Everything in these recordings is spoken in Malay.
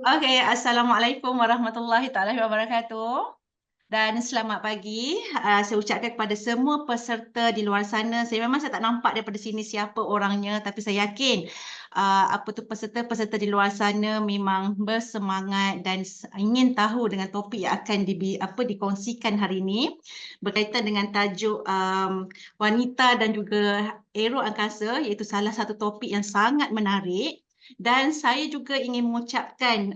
Okey, Assalamualaikum warahmatullahi taala wabarakatuh. Dan selamat pagi. Saya ucapkan kepada semua peserta di luar sana. Saya tak nampak daripada sini siapa orangnya, tapi saya yakin peserta-peserta di luar sana memang bersemangat dan ingin tahu dengan topik yang akan dikongsikan hari ini berkaitan dengan tajuk wanita dan juga aero angkasa, iaitu salah satu topik yang sangat menarik. Dan saya juga ingin mengucapkan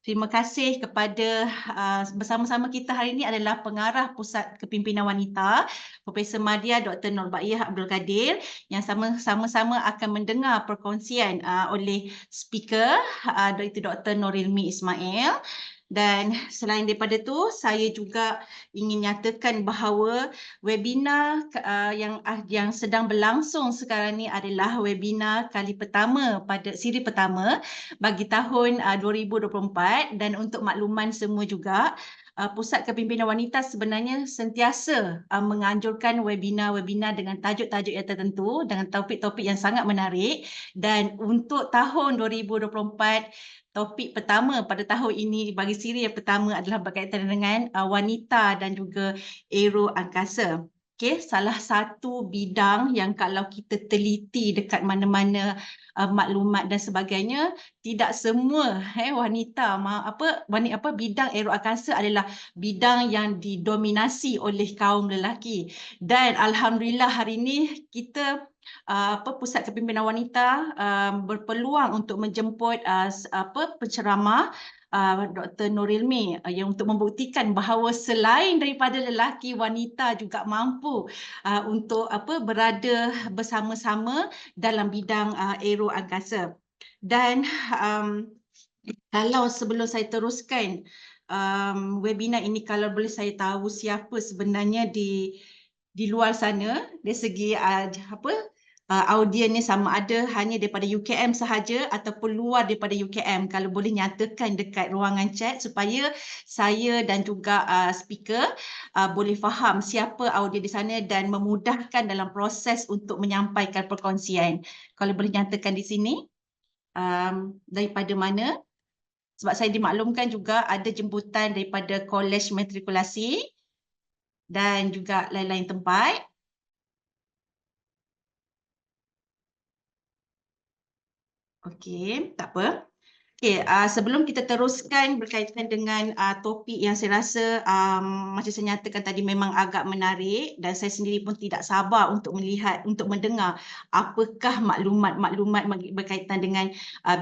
terima kasih kepada bersama-sama kita hari ini adalah Pengarah Pusat Kepimpinan Wanita, Profesor Madya Dr. Nurbaiyah Abdul Kadir, yang sama-sama akan mendengar perkongsian oleh speaker iaitu Dr. Norilmi Ismail. Dan selain daripada itu, saya juga ingin nyatakan bahawa webinar yang sedang berlangsung sekarang ni adalah webinar siri pertama bagi tahun 2024. Dan untuk makluman semua juga, Pusat Kepimpinan Wanita sebenarnya sentiasa menganjurkan webinar-webinar dengan tajuk-tajuk yang tertentu dengan topik-topik yang sangat menarik. Dan untuk tahun 2024, topik pertama pada tahun ini bagi siri yang pertama adalah berkaitan dengan wanita dan juga aero angkasa. Okey, salah satu bidang yang kalau kita teliti dekat mana-mana maklumat dan sebagainya, tidak semua bidang aero angkasa adalah bidang yang didominasi oleh kaum lelaki. Dan alhamdulillah hari ini kita Pusat Kepimpinan Wanita berpeluang untuk menjemput penceramah Dr. Norilmi yang untuk membuktikan bahawa selain daripada lelaki, wanita juga mampu untuk berada bersama-sama dalam bidang aero angkasa. Dan kalau sebelum saya teruskan webinar ini, kalau boleh saya tahu siapa sebenarnya di luar sana dari segi audiennya, sama ada hanya daripada UKM sahaja ataupun luar daripada UKM. Kalau boleh nyatakan dekat ruangan chat supaya saya dan juga speaker boleh faham siapa audien di sana dan memudahkan dalam proses untuk menyampaikan perkongsian. Kalau boleh nyatakan di sini daripada mana? Sebab saya dimaklumkan juga ada jemputan daripada Kolej Matrikulasi dan juga lain-lain tempat. Okey, tak apa. Okey, sebelum kita teruskan berkaitan dengan topik yang saya rasa macam saya nyatakan tadi memang agak menarik, dan saya sendiri pun tidak sabar untuk mendengar apakah maklumat-maklumat berkaitan dengan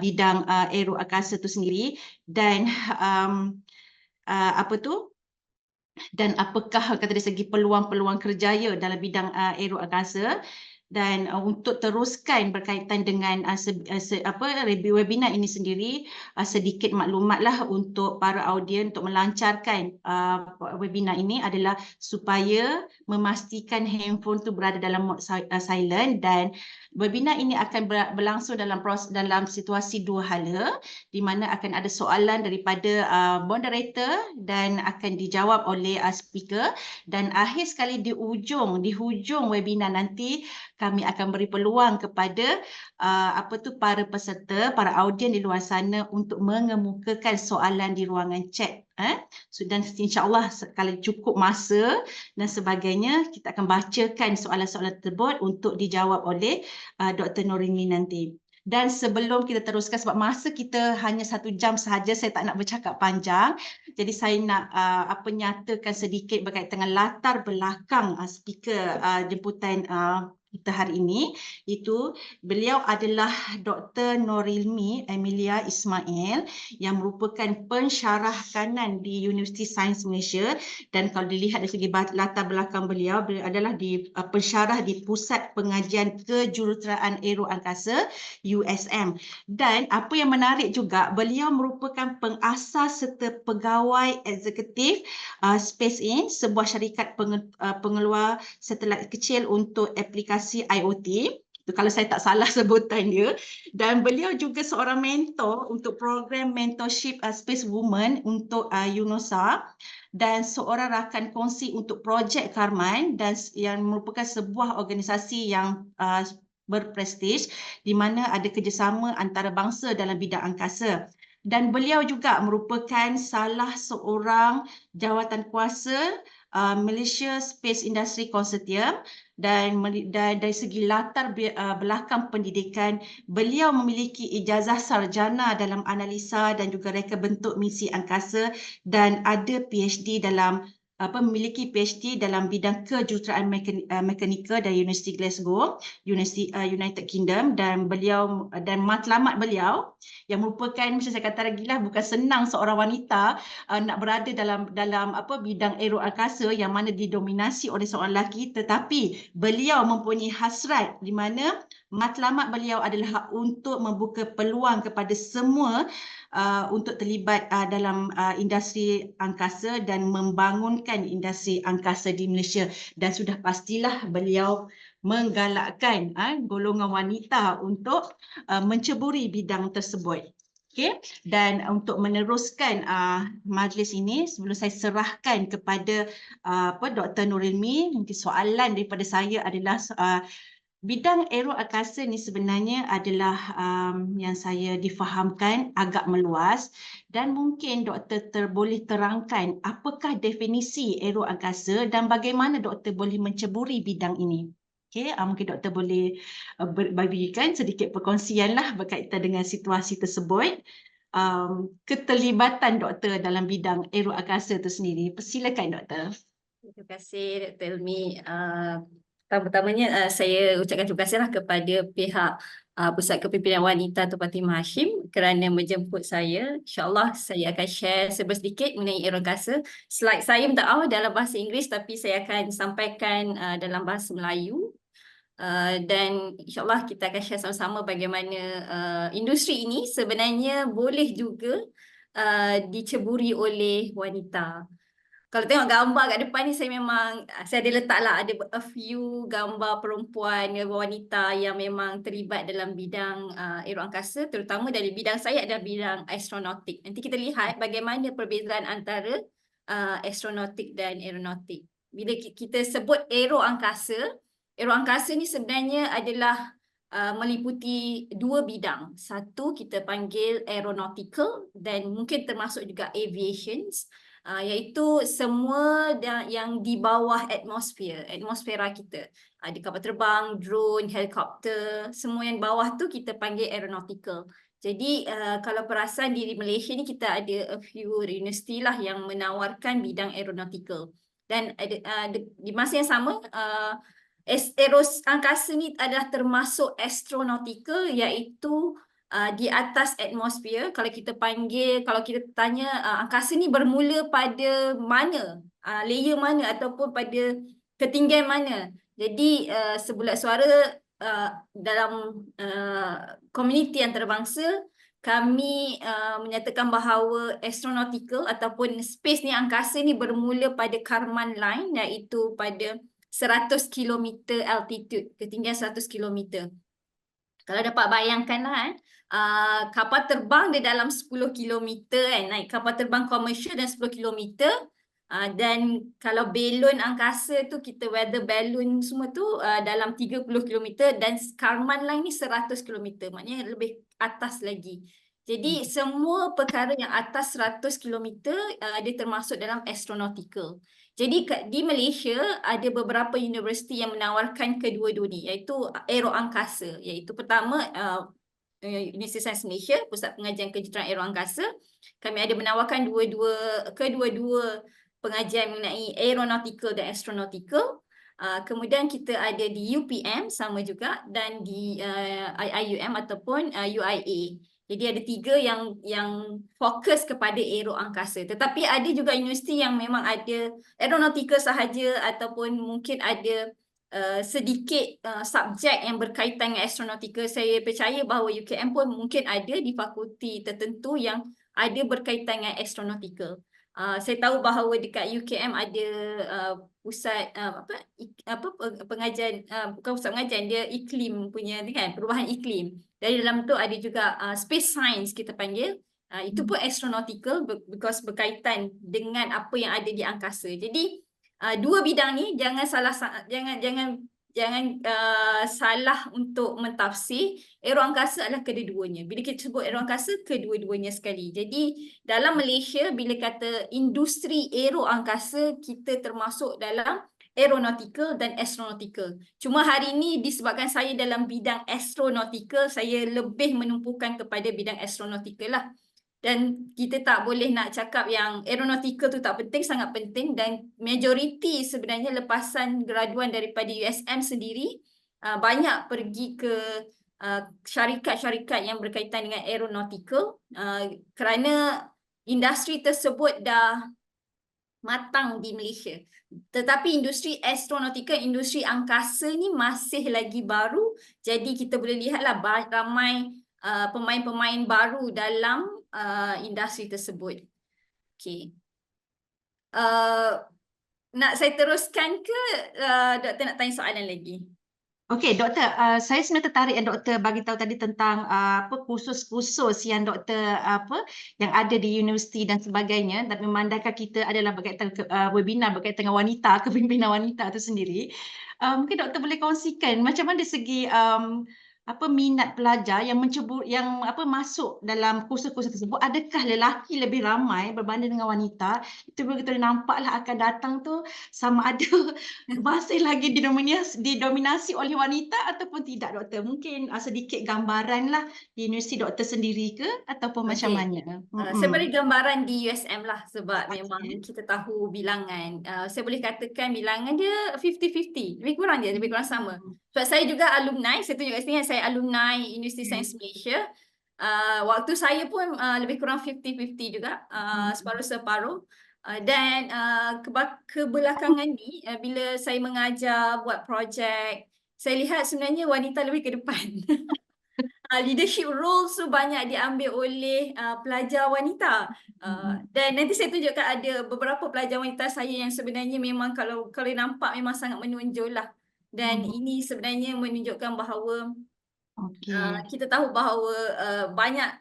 bidang aero angkasa itu sendiri, dan dan apakah kata dari segi peluang-peluang kerjaya dalam bidang aero angkasa. Dan untuk teruskan berkaitan dengan webinar ini sendiri, sedikit maklumatlah untuk para audien untuk melancarkan webinar ini adalah supaya memastikan handphone tu berada dalam mode silent. Dan webinar ini akan berlangsung dalam situasi dua hala, di mana akan ada soalan daripada moderator dan akan dijawab oleh speaker. Dan akhir sekali di hujung webinar nanti, kami akan beri peluang kepada para peserta, para audien di luar sana untuk mengemukakan soalan di ruangan chat. Dan insya-Allah kalau cukup masa dan sebagainya, kita akan bacakan soalan-soalan tersebut untuk dijawab oleh Dr. Norilmi nanti. Dan sebelum kita teruskan, sebab masa kita hanya 1 jam sahaja, saya tak nak bercakap panjang. Jadi saya nak nyatakan sedikit berkaitan dengan latar belakang speaker jemputan kita hari ini. Itu beliau adalah Dr. Norilmi Emilia Ismail yang merupakan pensyarah kanan di Universiti Sains Malaysia. Dan kalau dilihat dari segi latar belakang beliau adalah pensyarah di Pusat Pengajian Kejuruteraan Aero Angkasa USM. Dan apa yang menarik juga, beliau merupakan pengasas serta pegawai eksekutif SpaceIn, sebuah syarikat pengeluar satelit kecil untuk aplikasi IoT. Itu kalau saya tak salah sebutan dia. Dan beliau juga seorang mentor untuk program mentorship Space Woman untuk UNOSA, dan seorang rakan kongsi untuk projek Karman, dan yang merupakan sebuah organisasi yang berprestij di mana ada kerjasama antarabangsa dalam bidang angkasa. dan beliau juga merupakan salah seorang jawatankuasa Malaysia Space Industry Consortium, dan dari segi latar belakang pendidikan, beliau memiliki ijazah sarjana dalam analisa dan juga reka bentuk misi angkasa, dan ada PhD dalam memiliki PhD dalam bidang kejuruteraan mekanika dari Universiti Glasgow, United Kingdom, dan beliau dan matlamat beliau yang merupakan, macam saya kata lagi lah, bukan senang seorang wanita nak berada dalam bidang aero angkasa yang mana didominasi oleh seorang lelaki, tetapi beliau mempunyai hasrat di mana matlamat beliau adalah untuk membuka peluang kepada semua untuk terlibat dalam industri angkasa dan membangunkan industri angkasa di Malaysia, dan sudah pastilah beliau menggalakkan golongan wanita untuk menceburi bidang tersebut. Okay. Dan untuk meneruskan majlis ini, sebelum saya serahkan kepada Dr. Nurilmi, mungkin soalan daripada saya adalah bidang aero angkasa ni sebenarnya adalah yang saya difahamkan agak meluas, dan mungkin doktor boleh terangkan apakah definisi aero angkasa dan bagaimana doktor boleh menceburi bidang ini. Okay, mungkin doktor boleh bagikan sedikit perkongsian lah berkaitan dengan situasi tersebut, keterlibatan doktor dalam bidang aero angkasa itu sendiri. Persilakan doktor. Terima kasih Dr. Elmi. Pertama-tamanya saya ucapkan terima kasihlah kepada pihak Pusat Kepimpinan Wanita Tun Fatimah Hashim kerana menjemput saya. InsyaAllah saya akan share sedikit mengenai aero angkasa. Slide saya minta maaf dalam bahasa Inggeris, tapi saya akan sampaikan dalam bahasa Melayu. Dan insyaAllah kita akan share sama-sama bagaimana industri ini sebenarnya boleh juga diceburi oleh wanita. Kalau tengok gambar kat depan ni, saya ada letaklah ada a few gambar perempuan, wanita yang memang terlibat dalam bidang aero angkasa, terutama dari bidang saya adalah bidang astronautik. Nanti kita lihat bagaimana perbezaan antara astronautik dan aeronautik. Bila kita sebut aero angkasa ni sebenarnya adalah meliputi dua bidang. Satu kita panggil aeronautical dan mungkin termasuk juga aviations. Iaitu semua yang di bawah atmosfera kita. Ada kapal terbang, drone, helikopter, semua yang bawah tu kita panggil aeronautical. Jadi kalau perasan di Malaysia ni kita ada a few universiti lah yang menawarkan bidang aeronautical. Dan di masa yang sama, aero angkasa ni adalah termasuk astronautical, iaitu di atas atmosfer. Kalau kita tanya angkasa ni bermula pada mana, layer mana ataupun pada ketinggian mana. Jadi sebulat suara dalam komuniti antarabangsa, kami menyatakan bahawa astronautical ataupun space ni, angkasa ni bermula pada Kármán line, iaitu pada 100 km altitude, ketinggian 100 km. Kalau dapat bayangkanlah kapal terbang dia dalam 10 km naik kapal terbang komersial dan 10 km. Dan kalau balon angkasa tu, kita weather balloon semua tu dalam 30 km, dan Kármán line ni 100 km, maknanya lebih atas lagi. Jadi semua perkara yang atas 100 km dia termasuk dalam astronautical. Jadi di Malaysia ada beberapa universiti yang menawarkan kedua-dua ni, iaitu aero angkasa, iaitu pertama Universiti Sains Malaysia, Pusat Pengajian Kejuruteraan Aero Angkasa. Kami ada menawarkan kedua-dua pengajian mengenai aeronautical dan astronautical. Kemudian kita ada di UPM sama juga, dan di IIUM ataupun UIA. Jadi ada tiga yang fokus kepada aero angkasa. Tetapi ada juga universiti yang memang ada aeronautical sahaja, ataupun mungkin ada sedikit subjek yang berkaitan dengan astronautical. Saya percaya bahawa UKM pun mungkin ada di fakulti tertentu yang ada berkaitan dengan astronautical. Saya tahu bahawa dekat UKM ada pusat pengajian, bukan pusat pengajian, dia iklim punya kan, perubahan iklim. Dari dalam tu ada juga space science kita panggil. Itu pun astronautical because berkaitan dengan apa yang ada di angkasa. Jadi dua bidang ni jangan salah untuk mentafsir. Aeroangkasa adalah kedua-duanya. Bila kita sebut aeroangkasa, kedua-duanya sekali. Jadi dalam Malaysia, bila kata industri aeroangkasa, kita termasuk dalam aeronautical dan astronautical. Cuma hari ini disebabkan saya dalam bidang astronautical, saya lebih menumpukan kepada bidang astronautical lah. Dan kita tak boleh nak cakap yang aeronautical tu tak penting, sangat penting, dan majoriti sebenarnya lepasan graduan daripada USM sendiri banyak pergi ke syarikat-syarikat yang berkaitan dengan aeronautical kerana industri tersebut dah matang di Malaysia. Tetapi industri astronautical, industri angkasa ni masih lagi baru. Jadi kita boleh lihatlah ramai pemain-pemain baru dalam industri tersebut. Okay. Nak saya teruskan ke Doktor nak tanya soalan lagi? Okey, doktor, saya sebenarnya tertarik yang doktor bagi tahu tadi tentang apa kursus-kursus yang doktor yang ada di universiti dan sebagainya, dan memandangkan kita adalah berkaitan webinar berkaitan dengan wanita, kepimpinan wanita itu sendiri. Mungkin doktor boleh kongsikan macam mana dari segi minat pelajar yang masuk dalam kursus-kursus tersebut, adakah lelaki lebih ramai berbanding dengan wanita? Itu betul nampaklah akan datang tu sama ada masih lagi didominasi oleh wanita ataupun tidak, doktor? Mungkin sedikit gambaran lah di universiti doktor sendiri ke ataupun macam mana? Saya beri gambaran di USM lah sebab Okey. memang kita tahu bilangan. Saya boleh katakan bilangan dia 50-50. Lebih kurang dia, lebih kurang sama. Sebab saya juga alumni, saya tunjuk kat sini saya alumni Universiti Sains Malaysia. Waktu saya pun lebih kurang 50-50 juga, separuh-separuh. Dan kebelakangan ni bila saya mengajar, buat projek, saya lihat sebenarnya wanita lebih ke depan. Leadership roles tu banyak diambil oleh pelajar wanita. Dan nanti saya tunjukkan ada beberapa pelajar wanita saya yang sebenarnya memang kalau nampak memang sangat menonjol lah. Dan ini sebenarnya menunjukkan bahawa kita tahu bahawa banyak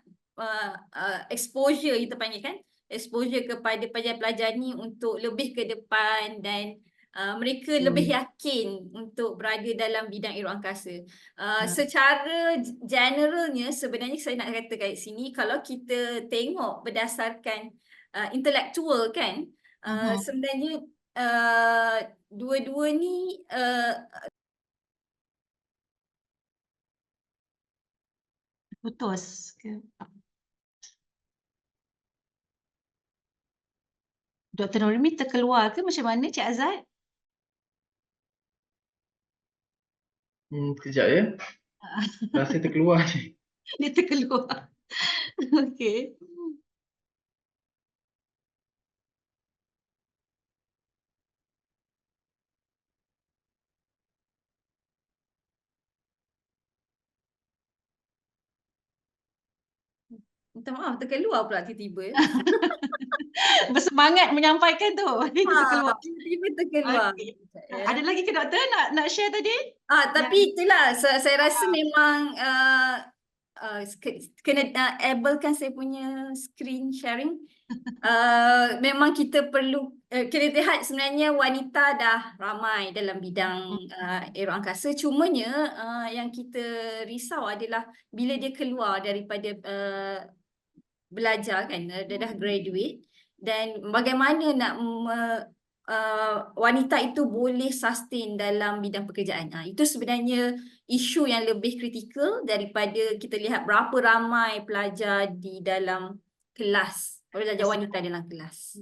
exposure kita panggil kan, exposure kepada pelajar-pelajar ni untuk lebih ke depan dan mereka lebih yakin untuk berada dalam bidang aeroangkasa. Secara generalnya sebenarnya saya nak kata kat sini, kalau kita tengok berdasarkan intelektual kan, sebenarnya dua-dua ni putus ke? Dr. Nurimi terkeluar ke macam mana, Cik Azad? Sekejap ya. Rasa terkeluar je. Dia terkeluar. Okey. minta maaf terkeluar pula tiba-tiba. Bersemangat menyampaikan tu. Dia terkeluar. Tiba-tiba terkeluar. Okey. Ada lagi ke doktor nak share tadi? Tapi itulah saya rasa memang kena ablekan saya punya screen sharing. Memang kita perlu kena lihat sebenarnya wanita dah ramai dalam bidang aeroangkasa. Cumanya yang kita risau adalah bila dia keluar daripada belajar kan, dia dah graduate, dan bagaimana nak wanita itu boleh sustain dalam bidang pekerjaan. Itu sebenarnya isu yang lebih kritikal daripada kita lihat berapa ramai pelajar di dalam kelas, pelajar wanita dalam kelas.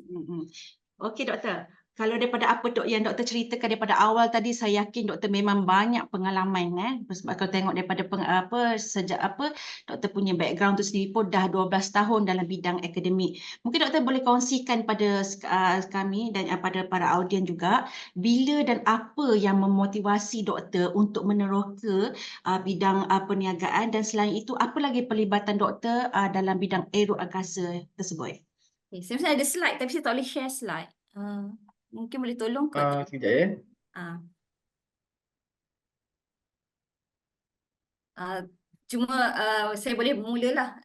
Okey doktor. Kalau daripada apa yang doktor ceritakan daripada awal tadi, saya yakin doktor memang banyak pengalaman sebab kalau tengok daripada sejak doktor punya background tu sendiri pun dah 12 tahun dalam bidang akademik. Mungkin doktor boleh kongsikan pada kami dan pada para audien juga, bila dan apa yang memotivasi doktor untuk meneroka bidang perniagaan, dan selain itu apa lagi pelibatan doktor dalam bidang aeroangkasa tersebut? Okay, saya ada slide tapi saya tak boleh share slide. Mungkin boleh tolong sekejap ya. Cuma saya boleh mulalah.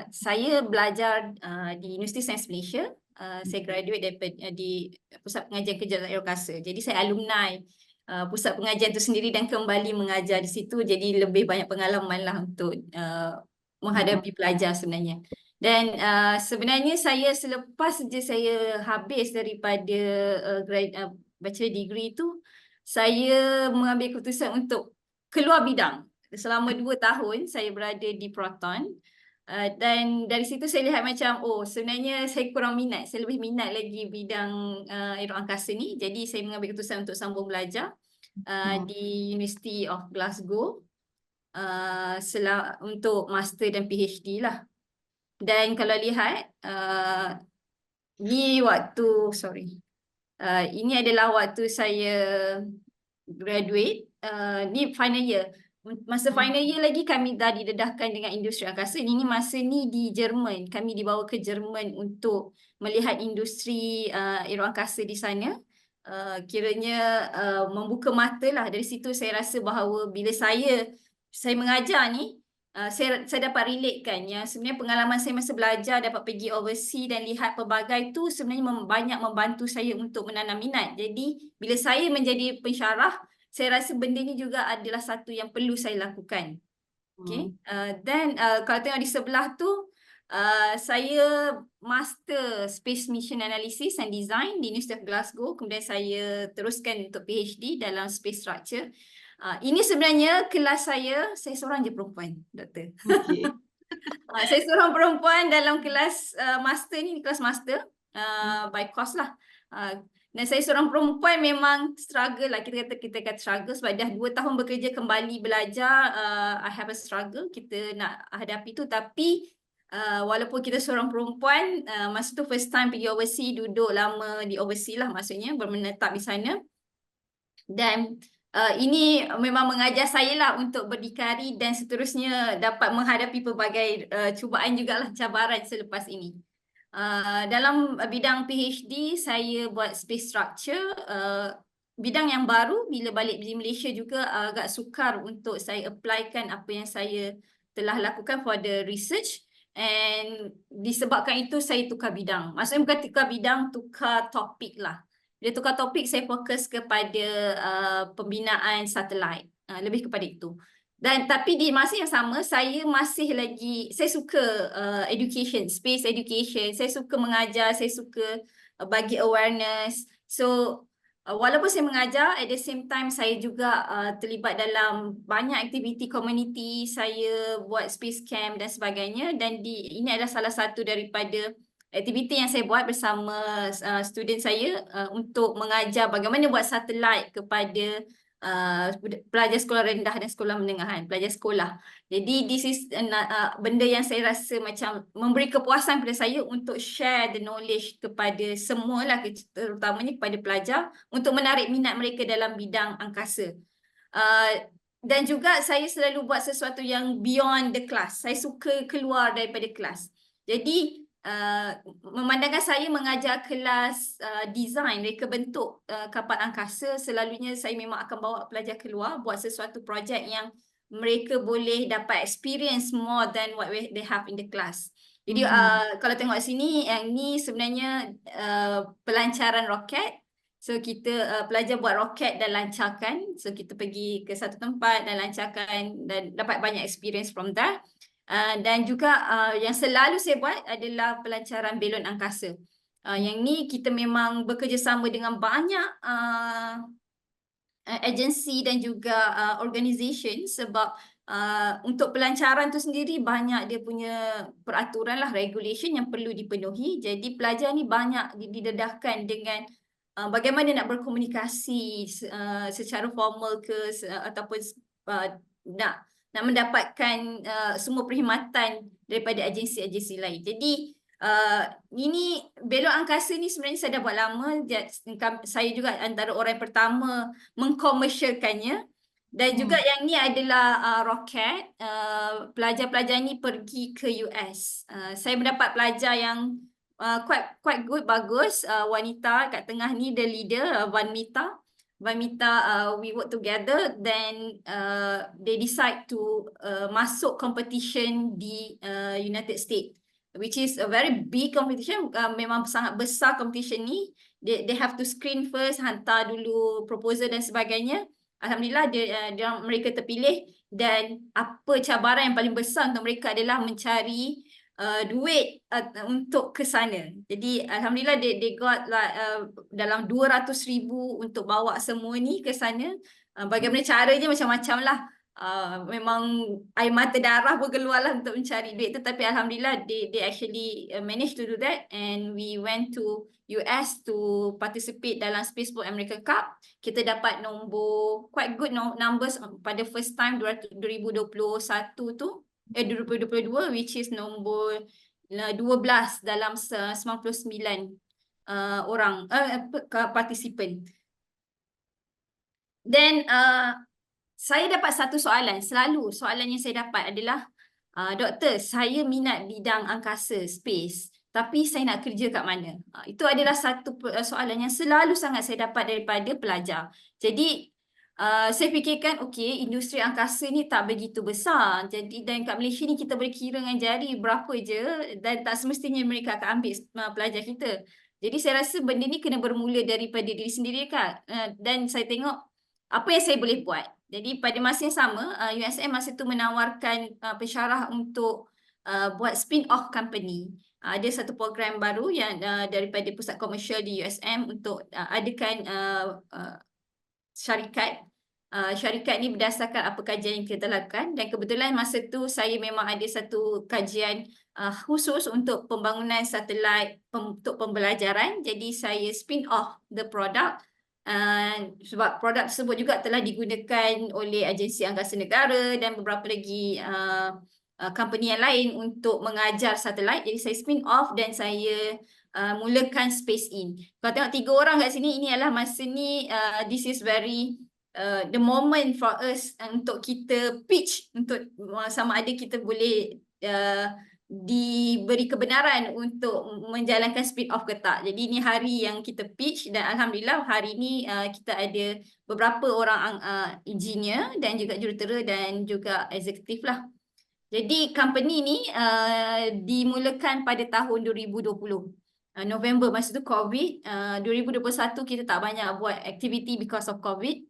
Saya belajar di Universiti Sains Malaysia. Saya graduate daripada di Pusat Pengajian Kejuruteraan Aeroangkasa. Jadi saya alumni pusat pengajian itu sendiri dan kembali mengajar di situ, jadi lebih banyak pengalaman lah untuk menghadapi pelajar sebenarnya. Dan sebenarnya saya selepas je saya habis daripada bachelor degree itu, saya mengambil keputusan untuk keluar bidang. Selama 2 tahun saya berada di Proton. Dan dari situ saya lihat macam, oh sebenarnya saya kurang minat. Saya lebih minat lagi bidang aeroangkasa ni. Jadi saya mengambil keputusan untuk sambung belajar di University of Glasgow untuk master dan PhD lah. Dan kalau lihat, ini adalah waktu saya graduate, ni final year. Masa final year lagi kami dah didedahkan dengan industri angkasa. Ini masa ni di Jerman. Kami dibawa ke Jerman untuk melihat industri aeroangkasa di sana. Kiranya membuka mata lah. Dari situ saya rasa bahawa bila saya mengajar ni, saya dapat relatekan yang sebenarnya pengalaman saya masa belajar dapat pergi overseas dan lihat pelbagai tu sebenarnya banyak membantu saya untuk menanam minat. Jadi bila saya menjadi pensyarah, saya rasa benda ni juga adalah satu yang perlu saya lakukan. Okay. Dan kalau tengok di sebelah tu, saya master Space Mission Analysis and Design di University of Glasgow. Kemudian saya teruskan untuk PhD dalam Space Structure. Ini sebenarnya kelas saya seorang je perempuan, doktor. Okay. Saya seorang perempuan dalam kelas master ni, kelas master by course lah. Dan saya seorang perempuan memang struggle lah, kita kata struggle sebab dah 2 tahun bekerja kembali belajar. I have a struggle, kita nak hadapi tu. Tapi walaupun kita seorang perempuan, masa tu first time pergi overseas, duduk lama di overseas lah maksudnya, bermenetap di sana. Dan ini memang mengajar saya lah untuk berdikari dan seterusnya dapat menghadapi pelbagai cubaan jugalah, cabaran selepas ini. Dalam bidang PhD, saya buat space structure. Bidang yang baru, bila balik di Malaysia juga agak sukar untuk saya applykan apa yang saya telah lakukan for the research. And disebabkan itu saya tukar bidang. Maksudnya bukan tukar bidang, tukar topik lah. Bila tukar topik, saya fokus kepada pembinaan satelit. Lebih kepada itu. Dan tapi di masa yang sama, saya suka education, space education. Saya suka mengajar, saya suka bagi awareness. So walaupun saya mengajar, at the same time saya juga terlibat dalam banyak aktiviti community. Saya buat space camp dan sebagainya. Dan ini adalah salah satu daripada aktiviti yang saya buat bersama student saya untuk mengajar bagaimana buat satelit kepada pelajar sekolah rendah dan sekolah menengahan, pelajar sekolah. Jadi this is benda yang saya rasa macam memberi kepuasan pada saya untuk share the knowledge kepada semualah, terutamanya kepada pelajar untuk menarik minat mereka dalam bidang angkasa. Dan juga saya selalu buat sesuatu yang beyond the class. Saya suka keluar daripada kelas. Jadi memandangkan saya mengajar kelas design, reka bentuk kapal angkasa, selalunya saya memang akan bawa pelajar keluar buat sesuatu projek yang mereka boleh dapat experience more than what they have in the class. Jadi kalau tengok sini, yang ni sebenarnya pelancaran roket. So kita pelajar buat roket dan lancarkan. So kita pergi ke satu tempat dan lancarkan dan dapat banyak experience from that. Dan juga yang selalu saya buat adalah pelancaran belon angkasa. Yang ni kita memang bekerjasama dengan banyak agensi dan juga organisation sebab untuk pelancaran tu sendiri banyak dia punya peraturan lah, regulation yang perlu dipenuhi. Jadi pelajar ni banyak didedahkan dengan bagaimana nak berkomunikasi secara formal ke ataupun nak mendapatkan semua perkhidmatan daripada agensi-agensi lain. Jadi ini belon angkasa ni sebenarnya saya dah buat lama. Saya juga antara orang yang pertama mengkomersialkannya. Dan juga yang ni adalah roket. Pelajar-pelajar ni pergi ke US. Saya mendapat pelajar yang quite good, bagus. Wanita kat tengah ni, the leader, Vanmita, we work together. Then they decide to masuk competition di United States, which is a very big competition. Memang sangat besar competition ni. they have to screen first, hantar dulu proposal dan sebagainya. Alhamdulillah mereka terpilih, dan apa cabaran yang paling besar untuk mereka adalah mencari duit untuk ke sana. Jadi alhamdulillah they got dalam 200,000 untuk bawa semua ni ke sana. Bagaimana caranya macam-macam lah. Memang air mata darah pun keluar lah untuk mencari duit tu, tapi alhamdulillah they actually managed to do that, and we went to US to participate dalam Spaceport American Cup. Kita dapat nombor quite good numbers pada first time 2021 tu, 2022, which is nombor 12 dalam 99 orang participant. Then saya dapat satu soalan, selalu soalan yang saya dapat adalah, doktor, saya minat bidang angkasa, space, tapi saya nak kerja kat mana? Itu adalah satu soalan yang selalu sangat saya dapat daripada pelajar. Jadi saya fikirkan, okey, industri angkasa ni tak begitu besar. Jadi dan kat Malaysia ni kita boleh kira dengan jari berapa je, dan tak semestinya mereka akan ambil pelajar kita. Jadi saya rasa benda ni kena bermula daripada diri sendiri, Kak. Dan saya tengok apa yang saya boleh buat. Jadi pada masa yang sama, USM masa tu menawarkan pensyarah untuk buat spin-off company. Ada satu program baru yang daripada pusat komersial di USM untuk adakan syarikat. Syarikat ni berdasarkan apa kajian yang kita lakukan, dan kebetulan masa tu saya memang ada satu kajian khusus untuk pembangunan satelit untuk pembelajaran. Jadi saya spin off the product, sebab produk tersebut juga telah digunakan oleh Agensi Angkasa Negara dan beberapa lagi company yang lain untuk mengajar satelit. Jadi saya spin off dan saya mulakan Space In. Kalau tengok 3 orang kat sini, ini adalah masa ni this is very the moment for us untuk kita pitch untuk sama ada kita boleh diberi kebenaran untuk menjalankan spin off ke tak. Jadi ini hari yang kita pitch, dan alhamdulillah hari ini kita ada beberapa orang engineer dan juga jurutera dan juga eksekutif lah. Jadi company ni dimulakan pada tahun 2020. November, masa tu COVID. 2021 kita tak banyak buat activity because of COVID.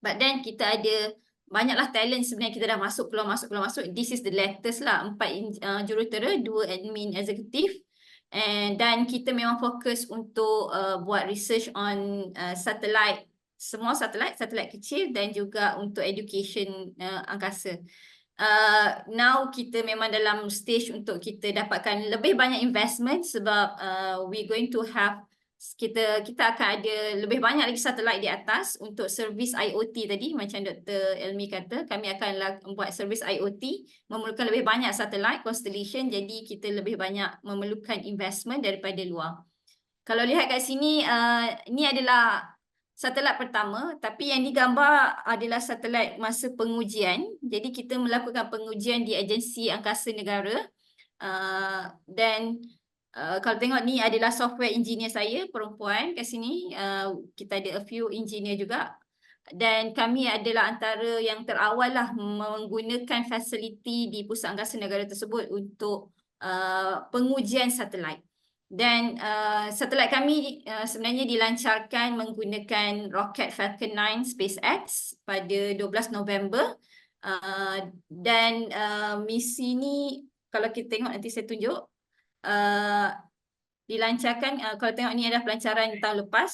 But then kita ada banyaklah talent sebenarnya, kita dah masuk, keluar masuk. This is the latest lah, 4 jurutera, 2 admin eksekutif. Dan kita memang fokus untuk buat research on satellite, semua satelit kecil, dan juga untuk education angkasa. Now kita memang dalam stage untuk kita dapatkan lebih banyak investment, sebab we going to have, kita akan ada lebih banyak lagi satelit di atas untuk servis IoT tadi, macam Dr. Elmi kata, kami akan buat servis IoT, memerlukan lebih banyak satelit constellation, jadi kita lebih banyak memerlukan investment daripada luar. Kalau lihat kat sini, ini adalah satelit pertama, tapi yang digambar adalah satelit masa pengujian. Jadi kita melakukan pengujian di Agensi Angkasa Negara, dan kalau tengok ni adalah software engineer saya, perempuan kat sini. Kita ada a few engineer juga, dan kami adalah antara yang terawal lah menggunakan fasiliti di Pusat Angkasa Negara tersebut untuk pengujian satelit. Dan satelit kami sebenarnya dilancarkan menggunakan roket Falcon 9 SpaceX pada 12 November. Dan misi ni, kalau kita tengok nanti saya tunjuk, dilancarkan, kalau tengok ni adalah pelancaran tahun lepas.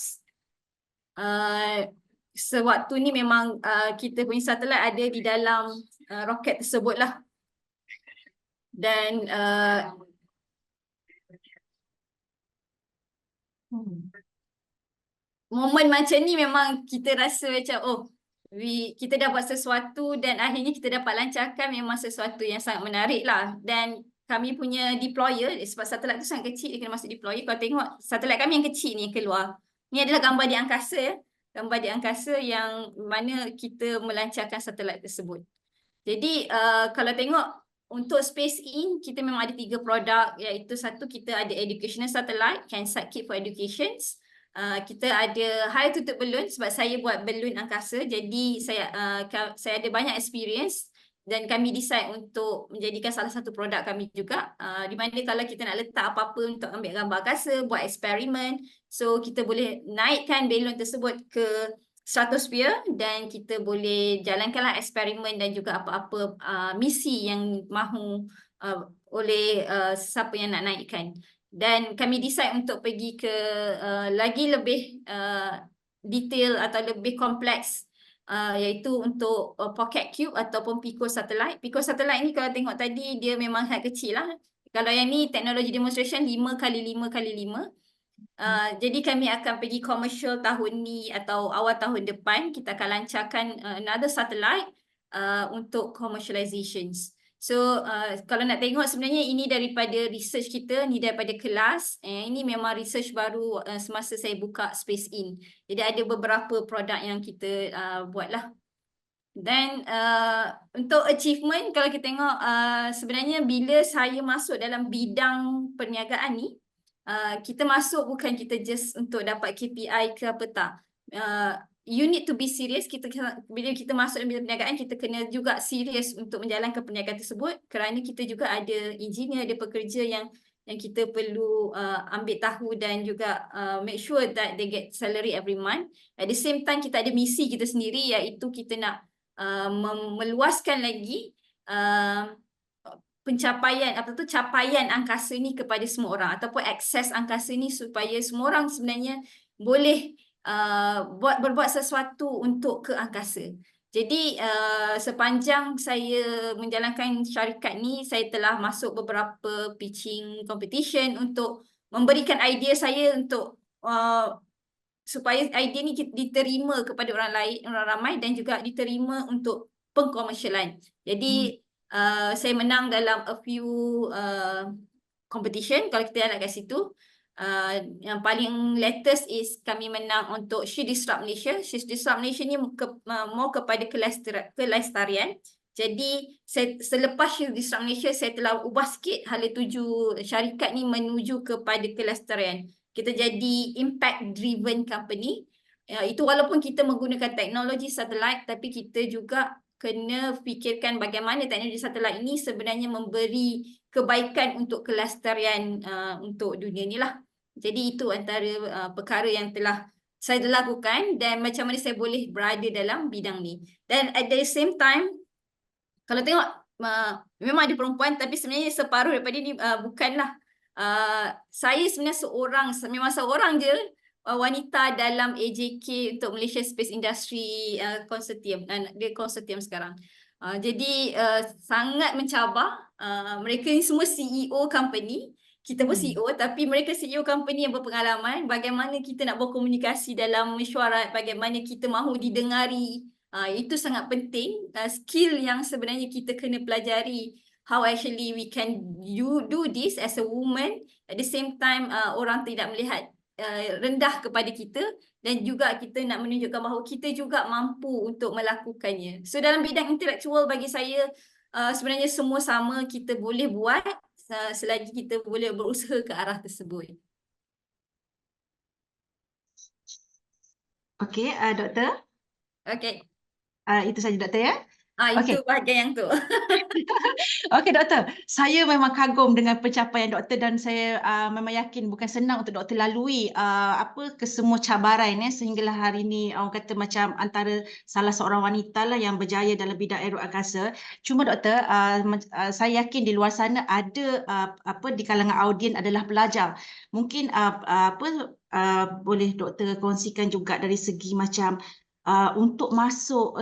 Sewaktu ni memang kita punya satelit ada di dalam roket tersebut lah. Dan momen macam ni memang kita rasa macam, oh, kita dah buat sesuatu dan akhirnya kita dapat lancarkan, memang sesuatu yang sangat menarik lah. Dan kami punya deployer, sebab satelit tu sangat kecil, dia kena masuk deployer. Kalau tengok satelit kami yang kecil ni keluar, ni adalah gambar di angkasa, gambar di angkasa yang mana kita melancarkan satelit tersebut. Jadi kalau tengok untuk Space In, kita memang ada 3 produk, iaitu satu, kita ada educational satellite, CanSat Kit for Educations. Kita ada high tutup balloon, sebab saya buat balloon angkasa, jadi saya ada banyak experience dan kami decide untuk menjadikan salah satu produk kami juga, di mana kalau kita nak letak apa-apa untuk ambil gambar angkasa, buat eksperimen, so kita boleh naikkan balon tersebut ke stratosfer dan kita boleh jalankanlah eksperimen dan juga apa-apa misi yang mahu oleh siapa yang nak naikkan. Dan kami decide untuk pergi ke lagi lebih detail atau lebih kompleks, iaitu untuk pocket cube ataupun Pico satellite. Pico satellite ni kalau tengok tadi dia memang sangat kecil lah. Kalau yang ni teknologi demonstration 5x5x5. Jadi kami akan pergi commercial tahun ni atau awal tahun depan. Kita akan lancarkan another satellite untuk commercializations. So kalau nak tengok sebenarnya ini daripada research kita, ni daripada kelas. Ini memang research baru semasa saya buka Space In. Jadi ada beberapa produk yang kita buat lah. Dan untuk achievement, kalau kita tengok sebenarnya bila saya masuk dalam bidang perniagaan ni, kita masuk bukan kita just untuk dapat KPI ke apa tak. You need to be serious. Bila kita masuk dalam bidang perniagaan, kita kena juga serius untuk menjalankan perniagaan tersebut, kerana kita juga ada engineer, ada pekerja yang kita perlu ambil tahu dan juga make sure that they get salary every month. At the same time, kita ada misi kita sendiri, iaitu kita nak meluaskan lagi pencapaian capaian angkasa ni kepada semua orang, ataupun akses angkasa ni supaya semua orang sebenarnya boleh berbuat sesuatu untuk ke angkasa. Jadi sepanjang saya menjalankan syarikat ni, saya telah masuk beberapa pitching competition untuk memberikan idea saya untuk supaya idea ni diterima kepada orang lain, orang ramai, dan juga diterima untuk pengkomersialan. Jadi saya menang dalam a few competition. Kalau kita lihat kat situ, yang paling latest is kami menang untuk She Disrupt Malaysia. She Disrupt Malaysia ni more kepada kelestarian. Jadi selepas She Disrupt Malaysia, saya telah ubah sikit hala tuju syarikat ni menuju kepada kelestarian. Kita jadi impact driven company. Itu walaupun kita menggunakan teknologi satelit, tapi kita juga kena fikirkan bagaimana teknologi satelit ini sebenarnya memberi kebaikan untuk kelestarian untuk dunia ni lah. Jadi itu antara perkara yang telah saya lakukan dan macam mana saya boleh berada dalam bidang ni. Dan at the same time, kalau tengok memang ada perempuan, tapi sebenarnya separuh daripada ni bukanlah. Saya sebenarnya memang seorang je wanita dalam AJK untuk Malaysia Space Industry Consortium. Dia consortium sekarang. Jadi sangat mencabar. Mereka ni semua CEO company. Kita pun CEO, tapi mereka CEO company yang berpengalaman. Bagaimana kita nak berkomunikasi dalam mesyuarat, bagaimana kita mahu didengari. Itu sangat penting. Skill yang sebenarnya kita kena pelajari. How actually we can do this as a woman. At the same time, orang tidak melihat rendah kepada kita, dan juga kita nak menunjukkan bahawa kita juga mampu untuk melakukannya. So dalam bidang intelektual, bagi saya sebenarnya semua sama, kita boleh buat selagi kita boleh berusaha ke arah tersebut. Okey, Doktor. Okey. Itu saja Doktor ya. Itu bahagian yang tu. Okey Doktor, saya memang kagum dengan pencapaian Doktor dan saya memang yakin bukan senang untuk Doktor lalui kesemua cabaran sehinggalah hari ini orang kata macam antara salah seorang wanita lah yang berjaya dalam bidang aero angkasa. Cuma Doktor, saya yakin di luar sana ada di kalangan audien adalah pelajar. Mungkin boleh Doktor kongsikan juga dari segi macam untuk masuk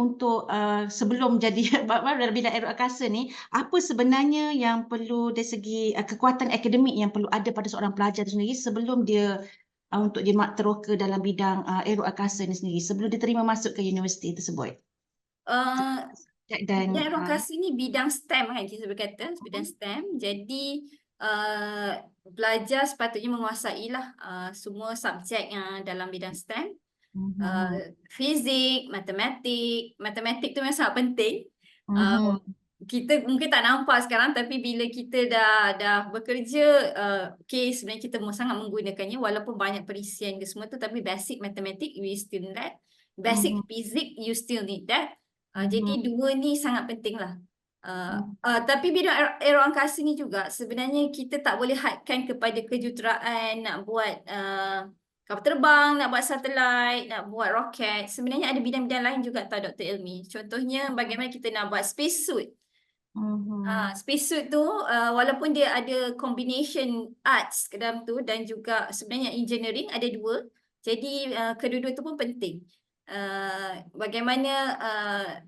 untuk sebelum jadi dalam bidang aero angkasa ni, apa sebenarnya yang perlu dari segi kekuatan akademik yang perlu ada pada seorang pelajar itu sendiri sebelum dia untuk dia teroka dalam bidang aero angkasa ni sendiri, sebelum diterima masuk ke universiti tersebut. Dan aero angkasa ni bidang STEM kan, kita berkata bidang STEM. Jadi pelajar sepatutnya menguasailah semua subjek yang dalam bidang STEM. Fizik, matematik tu memang sangat penting. Kita mungkin tak nampak sekarang, tapi bila kita dah bekerja, sebenarnya kita sangat menggunakannya, walaupun banyak perisian ke semua tu, tapi basic matematik we still need that. Basic fizik you still need that. Jadi dua ni sangat penting lah. Tapi bidang aeroangkasa ni juga sebenarnya kita tak boleh hadkan kepada kejuruteraan nak buat kapal terbang, nak buat satelit, nak buat roket. Sebenarnya ada bidang-bidang lain juga tau Dr. Ilmi. Contohnya bagaimana kita nak buat spacesuit. Spacesuit tu walaupun dia ada combination arts ke dalam tu dan juga sebenarnya engineering ada dua. Jadi kedua-dua tu pun penting. Bagaimana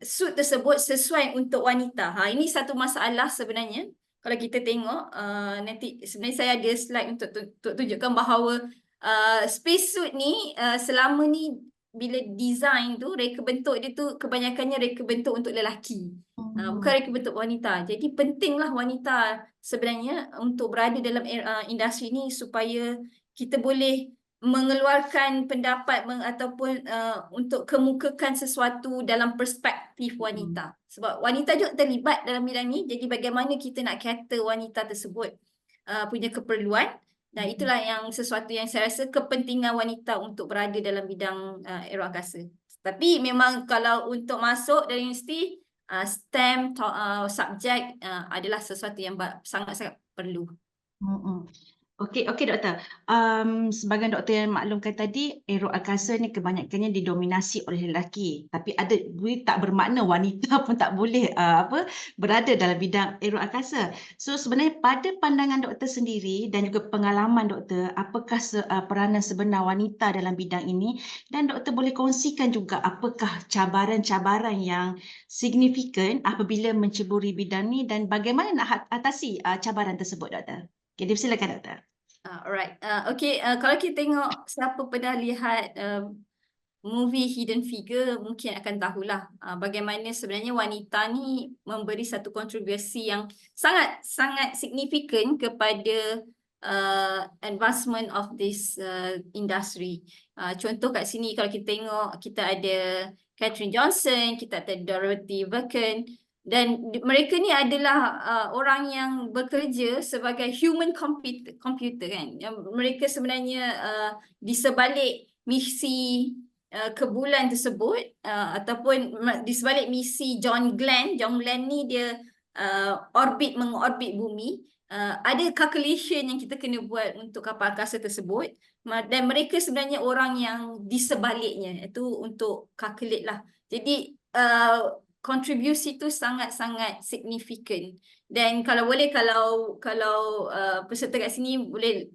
suit tersebut sesuai untuk wanita. Ini satu masalah sebenarnya. Kalau kita tengok nanti sebenarnya saya ada slide untuk tunjukkan bahawa spacesuit ni selama ni bila design tu reka bentuk dia tu kebanyakannya reka bentuk untuk lelaki. Bukan reka bentuk wanita. Jadi pentinglah wanita sebenarnya untuk berada dalam industri ni supaya kita boleh mengeluarkan pendapat ataupun untuk kemukakan sesuatu dalam perspektif wanita. Sebab wanita juga terlibat dalam bidang ni. Jadi bagaimana kita nak cater wanita tersebut punya keperluan. Dan itulah yang sesuatu yang saya rasa kepentingan wanita untuk berada dalam bidang aeroangkasa. Tapi memang kalau untuk masuk dari universiti, STEM subjek adalah sesuatu yang sangat-sangat perlu. Okey, doktor. Sebagai doktor yang maklumkan tadi, aeroangkasa ni kebanyakannya didominasi oleh lelaki. Tapi ada tak bermakna wanita pun tak boleh berada dalam bidang aeroangkasa. So sebenarnya pada pandangan doktor sendiri dan juga pengalaman doktor, apakah peranan sebenar wanita dalam bidang ini, dan doktor boleh kongsikan juga apakah cabaran-cabaran yang signifikan apabila menceburi bidang ni dan bagaimana nak atasi cabaran tersebut, doktor. Okay, silakan doktor. Alright. Kalau kita tengok siapa pernah lihat movie Hidden Figure mungkin akan tahulah bagaimana sebenarnya wanita ni memberi satu kontribusi yang sangat signifikan kepada advancement of this industry. Contoh kat sini kalau kita tengok kita ada Katherine Johnson, kita ada Dorothy Vaughan. Dan mereka ni adalah orang yang bekerja sebagai human computer kan. Mereka sebenarnya di sebalik misi ke bulan tersebut ataupun di sebalik misi John Glenn. John Glenn ni dia mengorbit bumi. Ada calculation yang kita kena buat untuk kapal angkasa tersebut. Dan mereka sebenarnya orang yang di sebaliknya. Itu untuk calculate lah. Jadi kontribusi itu sangat-sangat signifikan. Dan kalau boleh kalau peserta kat sini boleh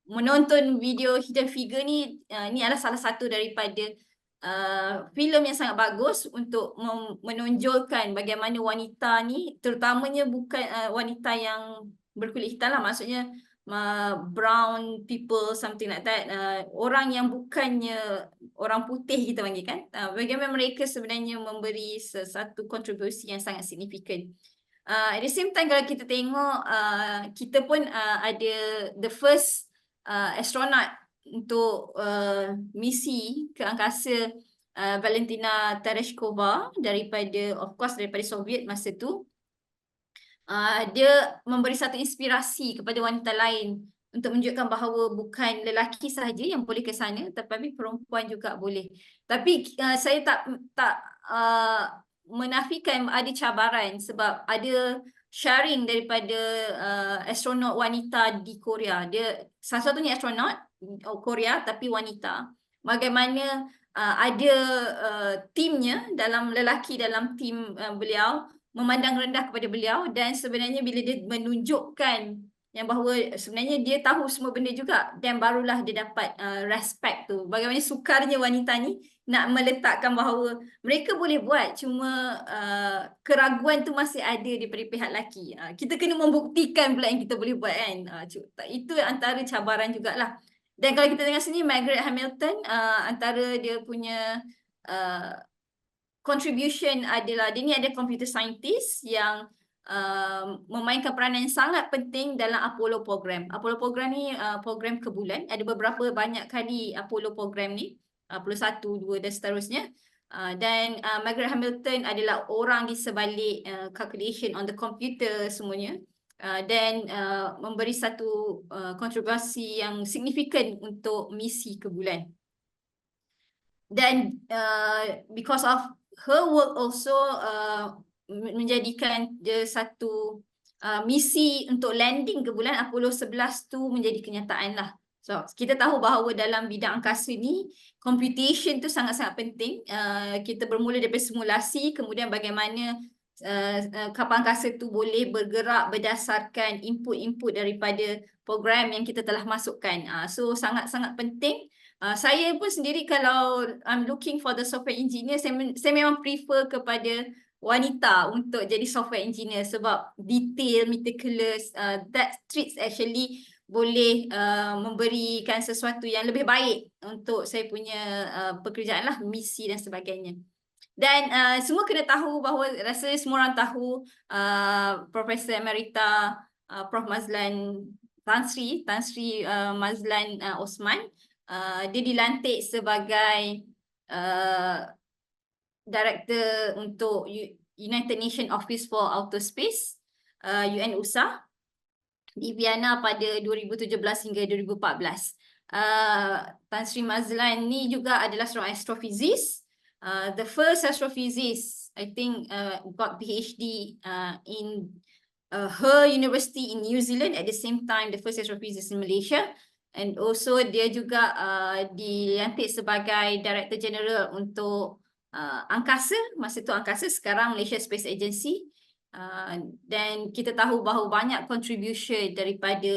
menonton video Hidden Figure ni, ni adalah salah satu daripada filem yang sangat bagus untuk menonjolkan bagaimana wanita ni, terutamanya bukan wanita yang berkulit hitam lah, maksudnya brown people, something like that, orang yang bukannya orang putih kita panggil kan, bagaimana mereka sebenarnya memberi satu kontribusi yang sangat signifikan. At the same time kalau kita tengok kita pun ada the first astronaut untuk misi ke angkasa, Valentina Tereshkova daripada Soviet masa tu. Dia memberi satu inspirasi kepada wanita lain untuk menunjukkan bahawa bukan lelaki sahaja yang boleh ke sana, tetapi perempuan juga boleh. Tapi saya tak menafikan ada cabaran sebab ada sharing daripada astronot wanita di Korea. Dia satu-satunya astronot Korea tapi wanita. Bagaimana ada timnya dalam lelaki dalam tim beliau memandang rendah kepada beliau, dan sebenarnya bila dia menunjukkan yang bahawa sebenarnya dia tahu semua benda juga, dan barulah dia dapat respect tu. Bagaimana sukarnya wanita ni nak meletakkan bahawa mereka boleh buat, cuma keraguan tu masih ada daripada pihak lelaki. Kita kena membuktikan pula yang kita boleh buat kan. Itu antara cabaran jugalah. Dan kalau kita tengok sini Margaret Hamilton, antara dia punya contribution adalah dia ni ada computer scientist yang memainkan peranan yang sangat penting dalam Apollo program. Apollo program ni program ke bulan. Ada beberapa banyak kali Apollo program ni, Apollo 1, 2 dan seterusnya. Dan Margaret Hamilton adalah orang di sebalik calculation on the computer semuanya. Dan memberi satu kontribusi yang signifikan untuk misi ke bulan. dan because of her work also menjadikan dia satu misi untuk landing ke bulan Apollo 11 tu menjadi kenyataan lah. So kita tahu bahawa dalam bidang angkasa ni computation tu sangat-sangat penting. Kita bermula daripada simulasi, kemudian bagaimana kapal angkasa tu boleh bergerak berdasarkan input-input daripada program yang kita telah masukkan. So sangat-sangat penting. Saya pun sendiri kalau I'm looking for the software engineer, saya memang prefer kepada wanita untuk jadi software engineer sebab detail, meticulous, that traits actually boleh memberikan sesuatu yang lebih baik untuk saya punya pekerjaan lah, misi dan sebagainya. Dan semua kena tahu bahawa rasanya semua orang tahu Profesor Emerita Prof Mazlan Tan Sri Mazlan Osman, dia dilantik sebagai Director untuk United Nations Office for Outer Space, UNOSA, di Vienna pada 2017 hingga 2014. Tan Sri Mazlan ni juga adalah seorang astrophysicist. The first astrophysicist, I think, got PhD in her university in New Zealand, at the same time the first astrophysicist in Malaysia. And also dia juga dilantik sebagai Director General untuk angkasa, masa tu angkasa, sekarang Malaysia Space Agency. Dan kita tahu bahawa banyak contribution daripada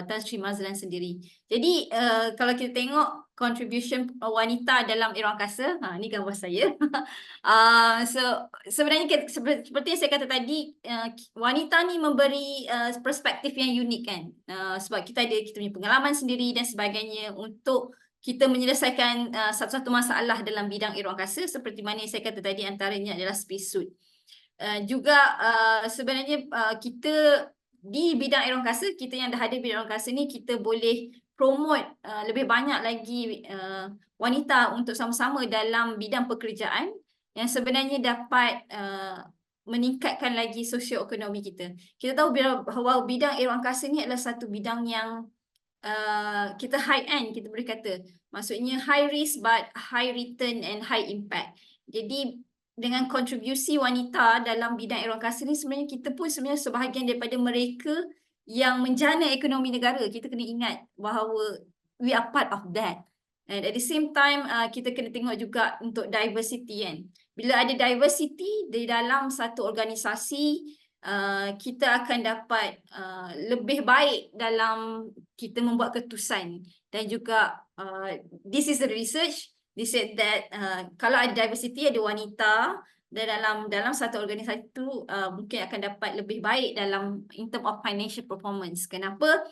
Tan Sri Mazlan sendiri. Jadi kalau kita tengok contribution wanita dalam era angkasa, ni gambar saya. So sebenarnya seperti yang saya kata tadi, wanita ni memberi perspektif yang unik kan, sebab kita punya pengalaman sendiri dan sebagainya untuk kita menyelesaikan satu-satu masalah dalam bidang era angkasa, seperti mana yang saya kata tadi, antaranya adalah spacesuit. Juga sebenarnya kita di bidang era angkasa, kita yang dah ada bidang angkasa ni, kita boleh promote lebih banyak lagi wanita untuk sama-sama dalam bidang pekerjaan yang sebenarnya dapat meningkatkan lagi sosioekonomi kita. Kita tahu bahawa bidang era angkasa ni adalah satu bidang yang kita high end, kita boleh kata. Maksudnya high risk but high return and high impact. Jadi dengan kontribusi wanita dalam bidang era angkasa ni, sebenarnya kita pun sebenarnya sebahagian daripada mereka yang menjana ekonomi negara. Kita kena ingat bahawa we are part of that. And at the same time, kita kena tengok juga untuk diversity kan. Bila ada diversity di dalam satu organisasi, kita akan dapat lebih baik dalam kita membuat keputusan. Dan juga this is the research, they said that kalau ada diversity, ada wanita dalam satu organisasi itu, mungkin akan dapat lebih baik dalam in term of financial performance. Kenapa?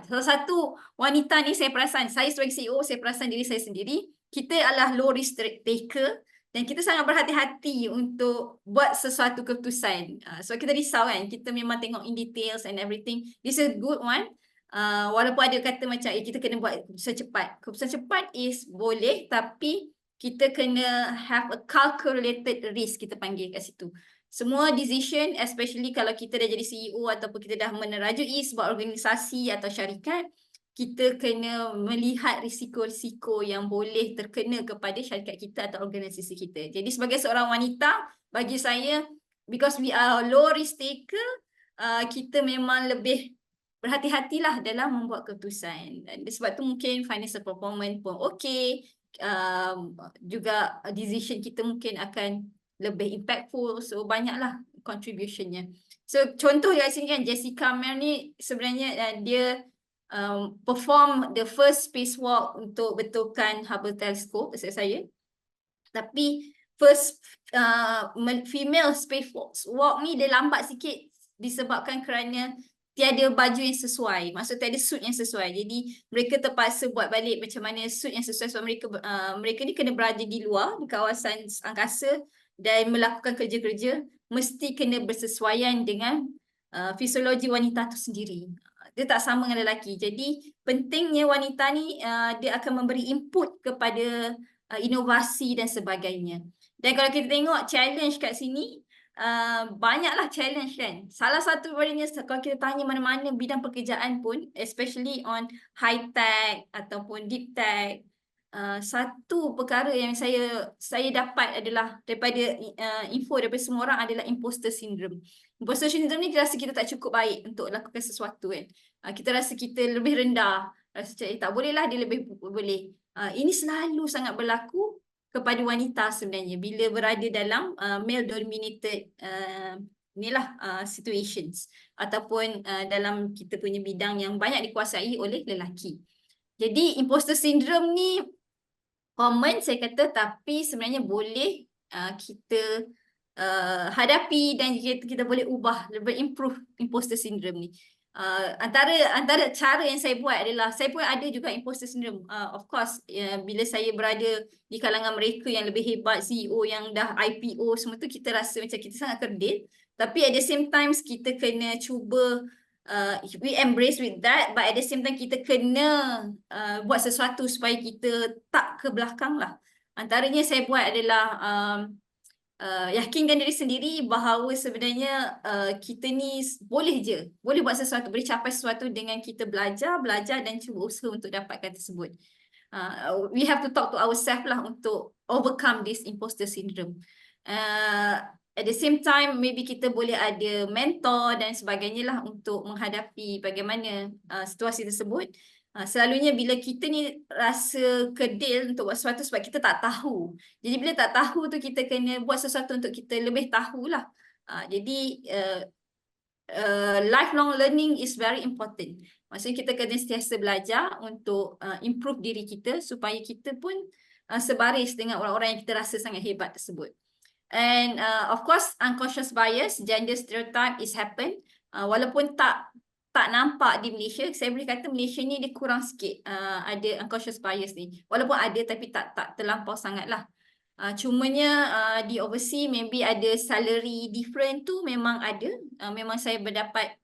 Salah satu wanita ni saya perasan, saya sebagai CEO, saya perasan diri saya sendiri, kita adalah low risk taker. Dan kita sangat berhati-hati untuk buat sesuatu keputusan. So kita risau kan, kita memang tengok in details and everything. This is a good one. Walaupun ada kata macam kita kena buat keputusan cepat. Keputusan cepat is boleh, tapi kita kena have a calculated risk, kita panggil kat situ. Semua decision, especially kalau kita dah jadi CEO ataupun kita dah menerajui sebuah organisasi atau syarikat, kita kena melihat risiko-risiko yang boleh terkena kepada syarikat kita atau organisasi kita. Jadi sebagai seorang wanita, bagi saya, because we are low risk taker, kita memang lebih berhati-hatilah dalam membuat keputusan. Dan sebab tu mungkin financial performance pun okey, juga decision kita mungkin akan lebih impactful. So banyaklah contributionnya. So contoh kat sini kan, Jessica Meir ni sebenarnya dia perform the first spacewalk untuk betulkan Hubble Telescope, saya. Tapi first female spacewalk ni dia lambat sikit disebabkan kerana tiada baju yang sesuai, maksud tiada suit yang sesuai. Jadi mereka terpaksa buat balik macam mana suit yang sesuai, sebab mereka ni kena berada di luar, di kawasan angkasa dan melakukan kerja-kerja, mesti kena bersesuaian dengan fisiologi wanita tu sendiri. Dia tak sama dengan lelaki. Jadi pentingnya wanita ni dia akan memberi input kepada inovasi dan sebagainya. Dan kalau kita tengok challenge kat sini, banyaklah challenge kan. Salah satu darinya, kalau kita tanya mana-mana bidang pekerjaan pun, especially on high tech ataupun deep tech, satu perkara yang saya dapat adalah daripada info daripada semua orang adalah imposter syndrome. Imposter syndrome ni kita rasa kita tak cukup baik untuk lakukan sesuatu kan. Kita rasa kita lebih rendah, rasa tak boleh lah, dia lebih boleh. Ini selalu sangat berlaku kepada wanita sebenarnya bila berada dalam male dominated situations ataupun dalam kita punya bidang yang banyak dikuasai oleh lelaki. Jadi imposter syndrome ni common saya kata, tapi sebenarnya boleh kita hadapi dan kita boleh ubah, lebih improve imposter syndrome ni. Antara cara yang saya buat adalah saya pun ada juga imposter syndrome. Of course bila saya berada di kalangan mereka yang lebih hebat, CEO yang dah IPO semua tu, kita rasa macam kita sangat kerdil, tapi at the same time kita kena cuba we embrace with that, but at the same time kita kena buat sesuatu supaya kita tak ke belakang lah. Antaranya saya buat adalah yakinkan diri sendiri bahawa sebenarnya kita ni boleh buat sesuatu, boleh capai sesuatu dengan kita belajar dan cuba usaha untuk dapatkan tersebut. We have to talk to ourselves lah untuk overcome this imposter syndrome. At the same time, maybe kita boleh ada mentor dan sebagainya lah untuk menghadapi bagaimana situasi tersebut. Selalunya bila kita ni rasa kerdil untuk buat sesuatu sebab kita tak tahu. Jadi bila tak tahu tu kita kena buat sesuatu untuk kita lebih tahulah. Jadi lifelong learning is very important. Maksudnya kita kena sentiasa belajar untuk improve diri kita supaya kita pun sebaris dengan orang-orang yang kita rasa sangat hebat tersebut. And of course unconscious bias, gender stereotype is happen. Walaupun tak nampak di Malaysia, saya boleh kata Malaysia ni dia kurang sikit ada unconscious bias ni. Walaupun ada tapi tak terlampau sangat lah. Cumanya di overseas maybe ada salary different tu memang ada. Memang saya berdapat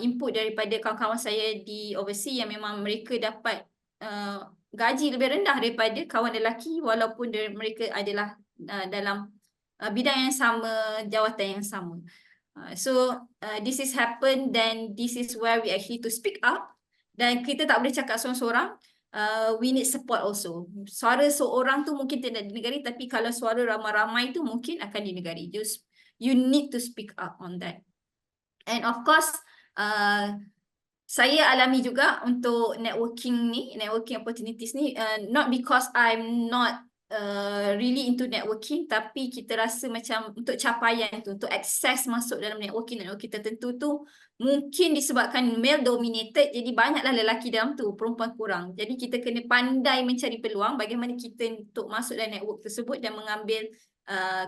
input daripada kawan-kawan saya di overseas yang memang mereka dapat gaji lebih rendah daripada kawan lelaki walaupun mereka adalah dalam bidang yang sama, jawatan yang sama. So this is happen, then this is where we actually to speak up, dan kita tak boleh cakap seorang-seorang. We need support also. Suara seorang tu mungkin tidak dinegari, tapi kalau suara ramai-ramai tu mungkin akan dinegari. Just you need to speak up on that. And of course saya alami juga untuk networking opportunities ni, not because I'm not really into networking, tapi kita rasa macam untuk capaian tu, untuk akses masuk dalam networking tertentu tu mungkin disebabkan male dominated, jadi banyaklah lelaki dalam tu, perempuan kurang. Jadi kita kena pandai mencari peluang bagaimana kita untuk masuk dalam network tersebut dan mengambil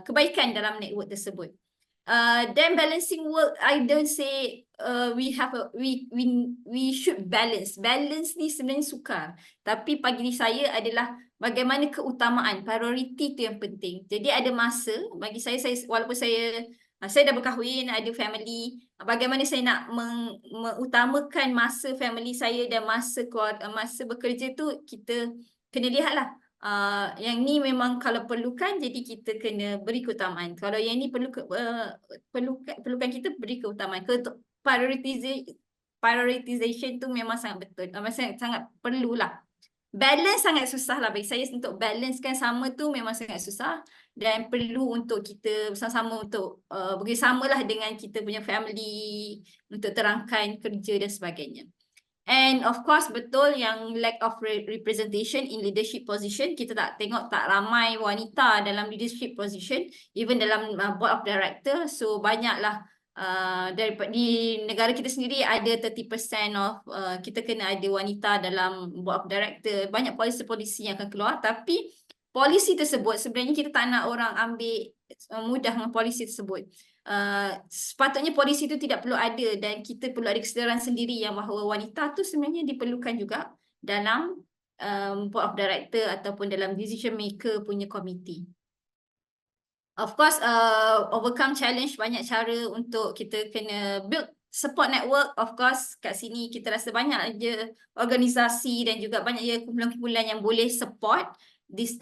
kebaikan dalam network tersebut. Then balancing work, I don't say we should balance. Balance ni sebenarnya sukar, tapi bagi saya adalah bagaimana keutamaan, priority tu yang penting. Jadi ada masa bagi saya walaupun saya dah berkahwin, ada family, bagaimana saya nak mengutamakan masa family saya dan masa bekerja tu, kita kena lihatlah. Yang ni memang kalau perlukan, jadi kita kena beri keutamaan. Kalau yang ni perlukan kita beri keutamaan. Prioritization tu memang sangat betul, sangat perlulah. Balance sangat susah lah bagi saya. Untuk balancekan sama tu memang sangat susah, dan perlu untuk kita bersama-sama untuk bersamalah dengan kita punya family untuk terangkan kerja dan sebagainya. And of course betul yang lack of representation in leadership position. Kita tak tengok tak ramai wanita dalam leadership position, even dalam board of director. So banyaklah di negara kita sendiri ada 30% of kita kena ada wanita dalam board of director. Banyak polisi-polisi yang akan keluar, tapi polisi tersebut sebenarnya kita tak nak orang ambil mudah dengan polisi tersebut. Sepatutnya polisi itu tidak perlu ada, dan kita perlu ada kesedaran sendiri yang bahawa wanita tu sebenarnya diperlukan juga dalam board of director ataupun dalam decision maker punya komiti. Of course overcome challenge, banyak cara untuk kita kena build support network. Of course kat sini kita rasa banyak je organisasi dan juga banyak je kumpulan-kumpulan yang boleh support this,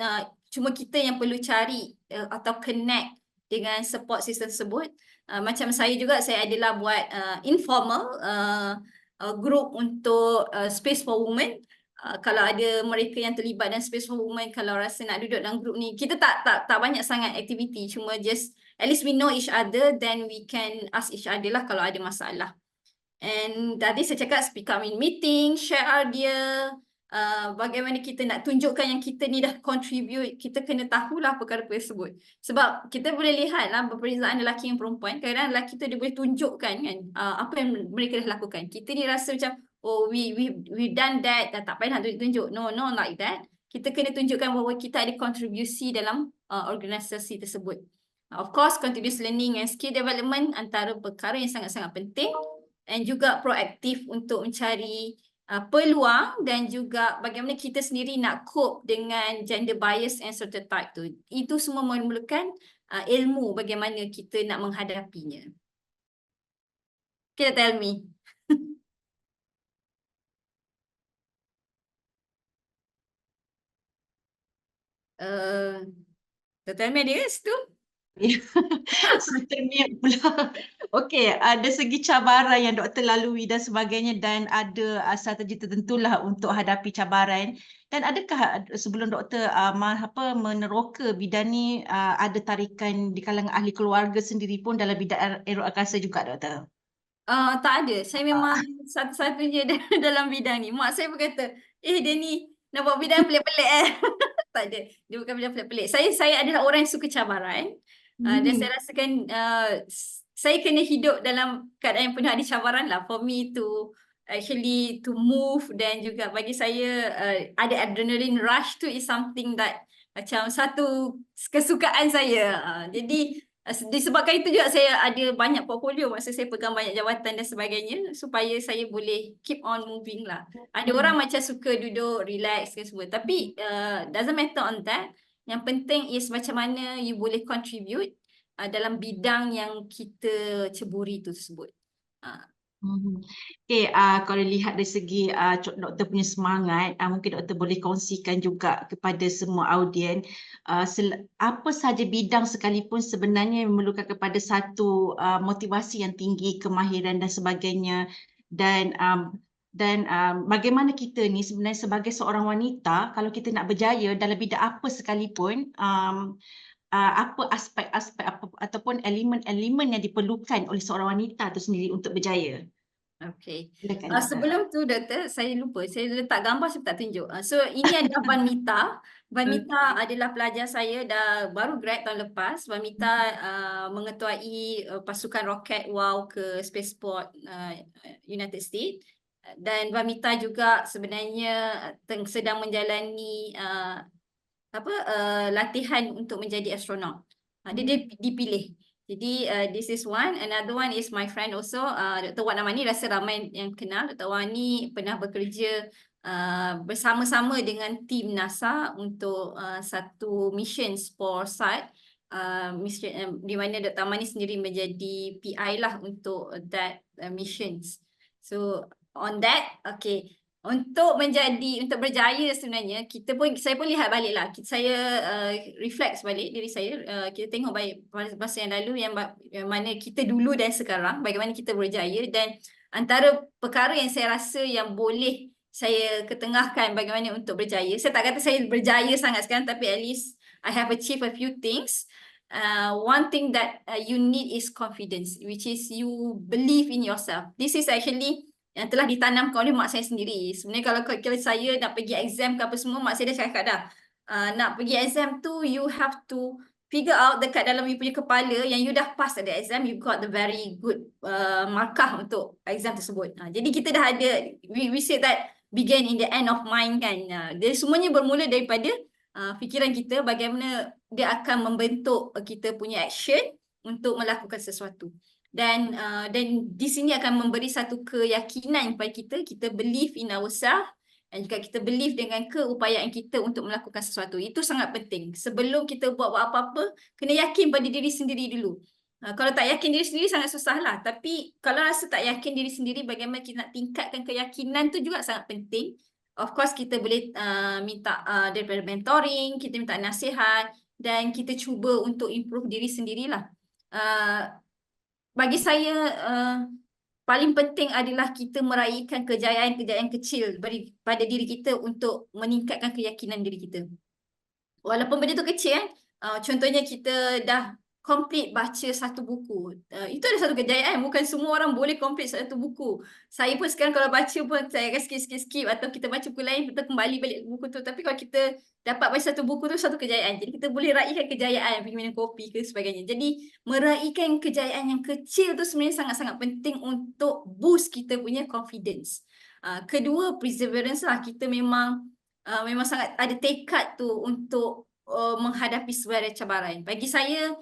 cuma kita yang perlu cari atau connect dengan support system tersebut. Macam saya juga, saya adalah buat informal group untuk Space for Women. kalau ada mereka yang terlibat dalam Space for Women, kalau rasa nak duduk dalam grup ni, kita tak banyak sangat aktiviti, cuma just at least we know each other, then we can ask each other lah kalau ada masalah. And tadi saya cakap speak up in meeting, share idea, bagaimana kita nak tunjukkan yang kita ni dah contribute, kita kena tahulah perkara tersebut. Sebab kita boleh lihat lah perbezaan lelaki dan perempuan, kadang-kadang lelaki tu dia boleh tunjukkan kan apa yang mereka dah lakukan. Kita ni rasa macam, oh we done that, tak payah nak tunjuk. No, like that. Kita kena tunjukkan bahawa kita ada kontribusi dalam organisasi tersebut. Of course, continuous learning and skill development antara perkara yang sangat-sangat penting, dan juga proaktif untuk mencari peluang, dan juga bagaimana kita sendiri nak cope dengan gender bias and stereotype tu. Itu semua memerlukan ilmu bagaimana kita nak menghadapinya. Okay, tell me. Tell me ada ke situ? Termute pula. Okey, ada segi cabaran yang doktor lalui dan sebagainya, dan ada strategi tertentulah untuk hadapi cabaran. Dan adakah sebelum doktor meneroka bidang ni, ada tarikan di kalangan ahli keluarga sendiri pun dalam bidang aero angkasa juga, doktor? Tak ada. Saya memang satu-satunya dalam bidang ni. Mak saya pun kata, dia ni nak buat bidang pelik-pelik Tak ada. Dia bukan bidang pelik-pelik. Saya adalah orang yang suka cabaran. Dan saya rasakan saya kena hidup dalam keadaan yang penuh ada cabaran lah. For me to actually to move, dan juga bagi saya ada adrenaline rush tu is something that macam satu kesukaan saya. Jadi disebabkan itu juga saya ada banyak portfolio, maksud saya pegang banyak jawatan dan sebagainya, supaya saya boleh keep on moving lah. Ada orang macam suka duduk relax ke semua, tapi doesn't matter on that. Yang penting is macam mana you boleh contribute dalam bidang yang kita ceburi tu tersebut. Okay, kalau lihat dari segi doktor punya semangat, mungkin doktor boleh kongsikan juga kepada semua audien apa sahaja bidang sekalipun sebenarnya memerlukan kepada satu motivasi yang tinggi, kemahiran dan sebagainya, dan bagaimana kita ni sebenarnya sebagai seorang wanita, kalau kita nak berjaya dalam bidang apa sekalipun, apa aspek-aspek ataupun elemen-elemen yang diperlukan oleh seorang wanita itu sendiri untuk berjaya. Okay. Silakan, Sebelum tu doktor, saya lupa, saya letak gambar saya tak tunjuk. So ini adalah Vanmita. Vanmita adalah pelajar saya, dah baru grad tahun lepas. Vanmita mengetuai pasukan roket WOW ke Spaceport United States. Dan Vanmita juga sebenarnya sedang menjalani latihan untuk menjadi astronot. Dia dipilih. Jadi this is one. Another one is my friend also, Dr. Wan Amani. Rasa ramai yang kenal. Dr. Wan ni pernah bekerja bersama-sama dengan tim NASA untuk satu mission Sportsat, di mana Dr. Amani sendiri menjadi PI lah untuk that missions. So on that, okay. Untuk berjaya sebenarnya, saya pun lihat balik lah. Saya reflect balik diri saya. Kita tengok balik masa yang lalu, yang mana kita dulu dan sekarang, bagaimana kita berjaya. Dan antara perkara yang saya rasa yang boleh saya ketengahkan bagaimana untuk berjaya. Saya tak kata saya berjaya sangat sekarang, tapi at least I have achieved a few things. One thing that you need is confidence, which is you believe in yourself. This is actually yang telah ditanamkan oleh mak saya sendiri. Sebenarnya kalau saya nak pergi exam ke apa semua, mak saya dah cakap dah, nak pergi exam tu, you have to figure out dekat dalam you punya kepala yang you dah pass the exam, you got the very good markah untuk exam tersebut. Jadi kita dah ada, we say that begin in the end of mind kan. Jadi semuanya bermula daripada fikiran kita, bagaimana dia akan membentuk kita punya action untuk melakukan sesuatu. Dan di sini akan memberi satu keyakinan kepada kita believe in ourselves, dan juga kita believe dengan keupayaan kita untuk melakukan sesuatu. Itu sangat penting. Sebelum kita buat apa-apa, kena yakin pada diri sendiri dulu. Kalau tak yakin diri sendiri sangat susah lah. Tapi kalau rasa tak yakin diri sendiri, bagaimana kita nak tingkatkan keyakinan tu juga sangat penting. Of course kita boleh minta daripada mentoring, kita minta nasihat, dan kita cuba untuk improve diri sendirilah. Bagi saya paling penting adalah kita meraihkan kejayaan-kejayaan kecil pada diri kita untuk meningkatkan keyakinan diri kita. Walaupun benda tu kecil contohnya kita dah complete baca satu buku. Itu adalah satu kejayaan. Bukan semua orang boleh complete satu buku. Saya pun sekarang kalau baca pun saya akan skip atau kita baca buku lain, kita kembali balik buku tu. Tapi kalau kita dapat baca satu buku tu, satu kejayaan. Jadi kita boleh raihkan kejayaan, pergi minum kopi ke sebagainya. Jadi meraihkan kejayaan yang kecil tu sebenarnya sangat-sangat penting untuk boost kita punya confidence. Kedua, perseverance lah. Kita memang sangat ada tekad tu untuk menghadapi segala cabaran. Bagi saya,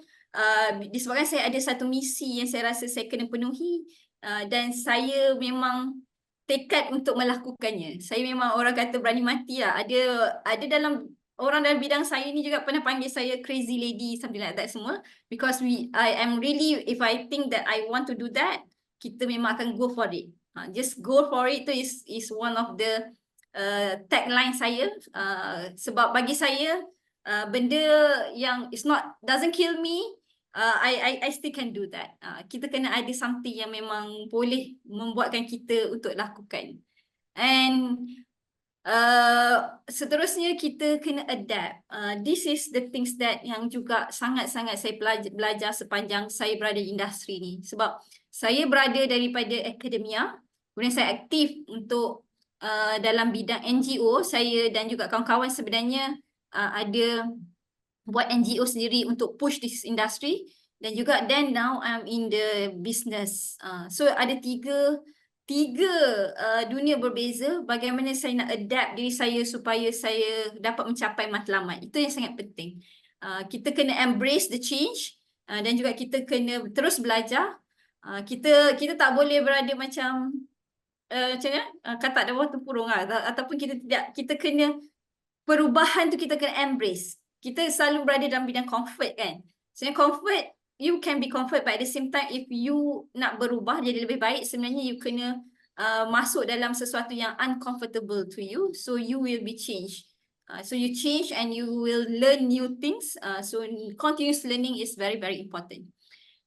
disebabkan saya ada satu misi yang saya rasa saya kena penuhi dan saya memang tekad untuk melakukannya. Saya memang orang kata berani mati lah. Ada dalam orang dalam bidang saya ni juga pernah panggil saya crazy lady, something like that semua. Because I am really, if I think that I want to do that, kita memang akan go for it. Just go for it tu is one of the tagline saya. Sebab bagi saya benda yang doesn't kill me, I still can do that. Kita kena ada something yang memang boleh membuatkan kita untuk lakukan. And seterusnya kita kena adapt. This is the things that yang juga sangat-sangat saya belajar sepanjang saya berada di industri ni. Sebab saya berada daripada akademia, kemudian saya aktif untuk dalam bidang NGO. Saya dan juga kawan-kawan sebenarnya ada buat NGO sendiri untuk push this industry, dan juga then now I'm in the business. So ada tiga dunia berbeza. Bagaimana saya nak adapt diri saya supaya saya dapat mencapai matlamat, itu yang sangat penting. Kita kena embrace the change dan juga kita kena terus belajar. Kita tak boleh berada macam katak di bawah tempurung ataupun kita kena perubahan tu, kita kena embrace. Kita selalu berada dalam bidang comfort kan. Sebenarnya comfort, you can be comfort, but at the same time if you nak berubah jadi lebih baik, sebenarnya you kena masuk dalam sesuatu yang uncomfortable to you, so you will be changed. So you change and you will learn new things. So continuous learning is very very important.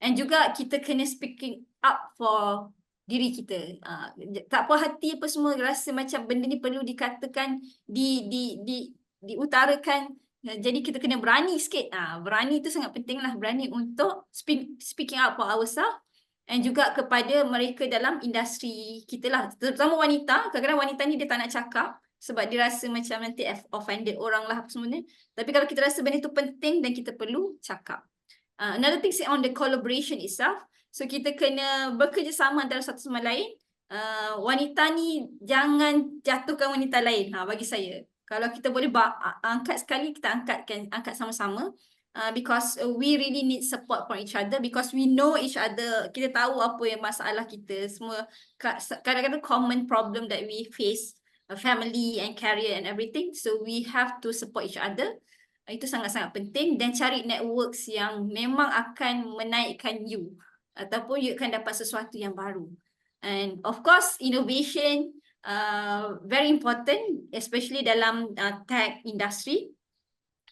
And juga kita kena speaking up for diri kita. Tak puas hati apa semua, rasa macam benda ni perlu dikatakan, diutarakan. Jadi kita kena berani sikit. Berani tu sangat penting lah. Berani untuk speaking up for ourselves. And juga kepada mereka dalam industri kita lah. Terutama wanita. Kadang-kadang wanita ni dia tak nak cakap sebab dia rasa macam nanti offended orang lah apa semua ni. Tapi kalau kita rasa benda tu penting dan kita perlu cakap. Another thing is on the collaboration itself. So kita kena bekerjasama antara satu sama lain. Wanita ni jangan jatuhkan wanita lain bagi saya. Kalau kita boleh angkat sekali, kita angkat sama-sama. Because we really need support from each other, because we know each other. Kita tahu apa yang masalah kita semua. Kadang-kadang common problem that we face, family and career and everything. So we have to support each other. Itu sangat-sangat penting. Dan cari networks yang memang akan menaikkan you, ataupun you akan dapat sesuatu yang baru. And of course innovation very important, especially dalam tech industry.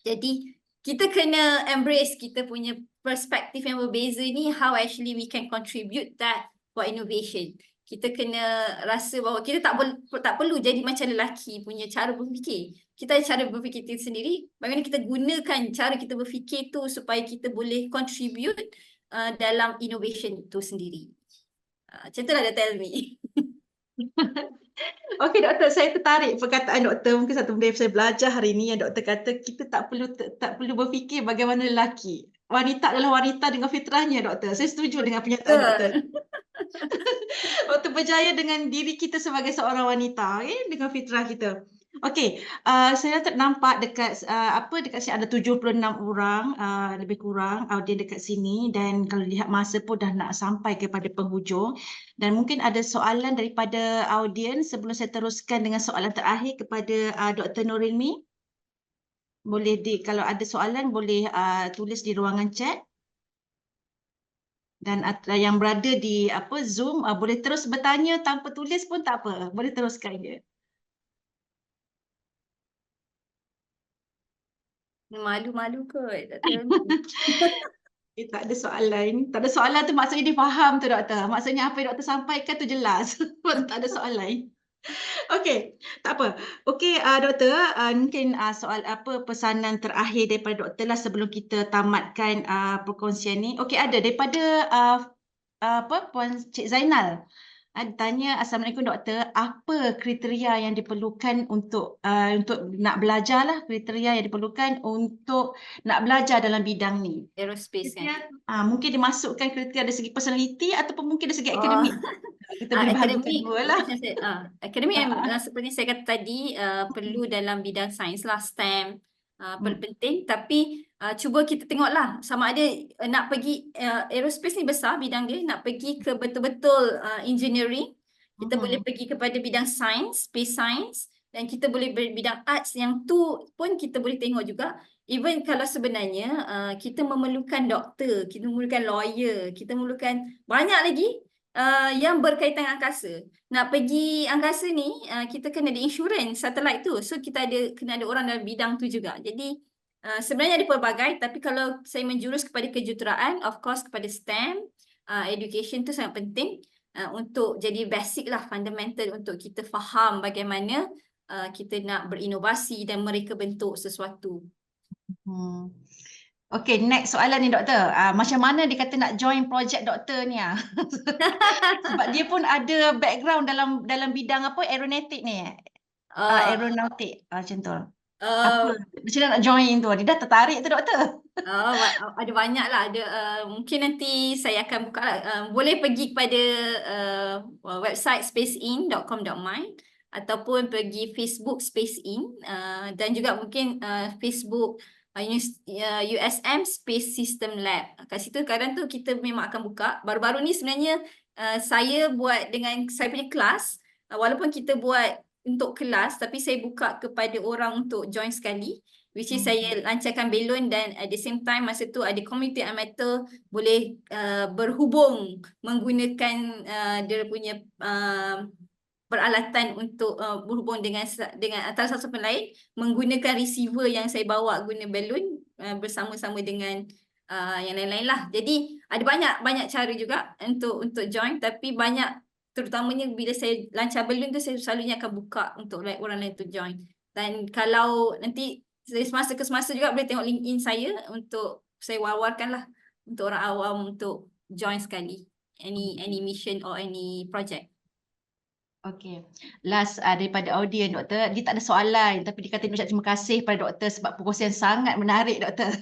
Jadi kita kena embrace kita punya perspektif yang berbeza ni, how actually we can contribute that for innovation. Kita kena rasa bahawa kita tak perlu jadi macam lelaki punya cara berfikir. Kita ada cara berfikir kita sendiri. Bagaimana kita gunakan cara kita berfikir tu supaya kita boleh contribute dalam innovation tu sendiri. Macam itulah dia tell me. Okey doktor, saya tertarik perkataan doktor. Mungkin satu benda yang saya belajar hari ini yang doktor kata, kita tak perlu berfikir bagaimana lelaki. Wanita adalah wanita dengan fitrahnya doktor. Saya setuju dengan pernyataan doktor. Doktor berjaya dengan diri kita sebagai seorang wanita, dengan fitrah kita. Okey, saya nampak dekat dekat sini ada 76 orang lebih kurang audien dekat sini, dan kalau lihat masa pun dah nak sampai kepada penghujung, dan mungkin ada soalan daripada audien sebelum saya teruskan dengan soalan terakhir kepada Dr. Norilmi. Boleh kalau ada soalan boleh tulis di ruangan chat. Dan yang berada di Zoom boleh terus bertanya tanpa tulis pun tak apa, boleh teruskan je. Malu-malu kot. Tak ada soalan. Tak ada soalan tu maksudnya dia faham tu doktor. Maksudnya apa yang doktor sampaikan tu jelas. Tak ada soalan. Okey, tak apa. Okey, doktor, mungkin soal apa pesanan terakhir daripada doktor lah sebelum kita tamatkan perkongsian ni. Okey, ada daripada Puan Cik Zainal. Tanya, Assalamualaikum doktor, apa kriteria yang diperlukan untuk nak belajar lah, kriteria yang diperlukan untuk nak belajar dalam bidang ni? Aerospace kan. Kriteria, mungkin dimasukkan kriteria dari segi personality ataupun mungkin dari segi Oh. akademik. Kita boleh bahagikan Akademik, dua lah. akademik seperti saya kata tadi perlu dalam bidang sains lah, STEM perlu penting, tapi cuba kita tengoklah sama ada nak pergi aerospace ni besar bidang dia, nak pergi ke betul-betul engineering, kita boleh pergi kepada bidang sains, space science, dan kita boleh bidang arts yang tu pun kita boleh tengok juga. Even kalau sebenarnya kita memerlukan doktor, kita memerlukan lawyer, kita memerlukan banyak lagi yang berkaitan dengan angkasa. Nak pergi angkasa ni kita kena ada insurans satelit tu. So kita kena ada orang dalam bidang tu juga. Jadi sebenarnya ada pelbagai, tapi kalau saya menjurus kepada kejuruteraan, of course kepada STEM, education tu sangat penting untuk jadi basic lah, fundamental untuk kita faham bagaimana kita nak berinovasi dan mereka bentuk sesuatu. Okey, next soalan ni doktor. Macam mana dia kata nak join projek doktor ni? Sebab dia pun ada background dalam bidang apa, aeronautik ni. Aeronautik, macam tu. Apa? Macam mana nak join tu? Dia dah tertarik tu doktor. Ada banyak lah. Mungkin nanti saya akan buka lah. Boleh pergi kepada website spacein.com.my ataupun pergi Facebook SpaceIn dan juga mungkin Facebook USM Space System Lab. Kat situ kadang tu kita memang akan buka. Baru-baru ni sebenarnya saya buat dengan saya punya kelas, walaupun kita buat untuk kelas, tapi saya buka kepada orang untuk join sekali, which is saya lancarkan belon, dan at the same time masa tu ada community amateur boleh berhubung menggunakan dia punya peralatan untuk berhubung dengan antara satu sama lain, menggunakan receiver yang saya bawa guna balloon bersama-sama dengan yang lain-lain lah. Jadi ada banyak cara juga untuk join, tapi banyak terutamanya bila saya lancar balloon tu saya selalunya akan buka untuk orang lain to join. Dan kalau nanti semasa ke semasa juga boleh tengok LinkedIn saya untuk saya war-warkan lah untuk orang awam untuk join sekali any mission or any project. Okey. Last daripada audien doktor, dia tak ada soalan tapi dia kata dia ucap terima kasih pada doktor sebab perkongsian sangat menarik doktor.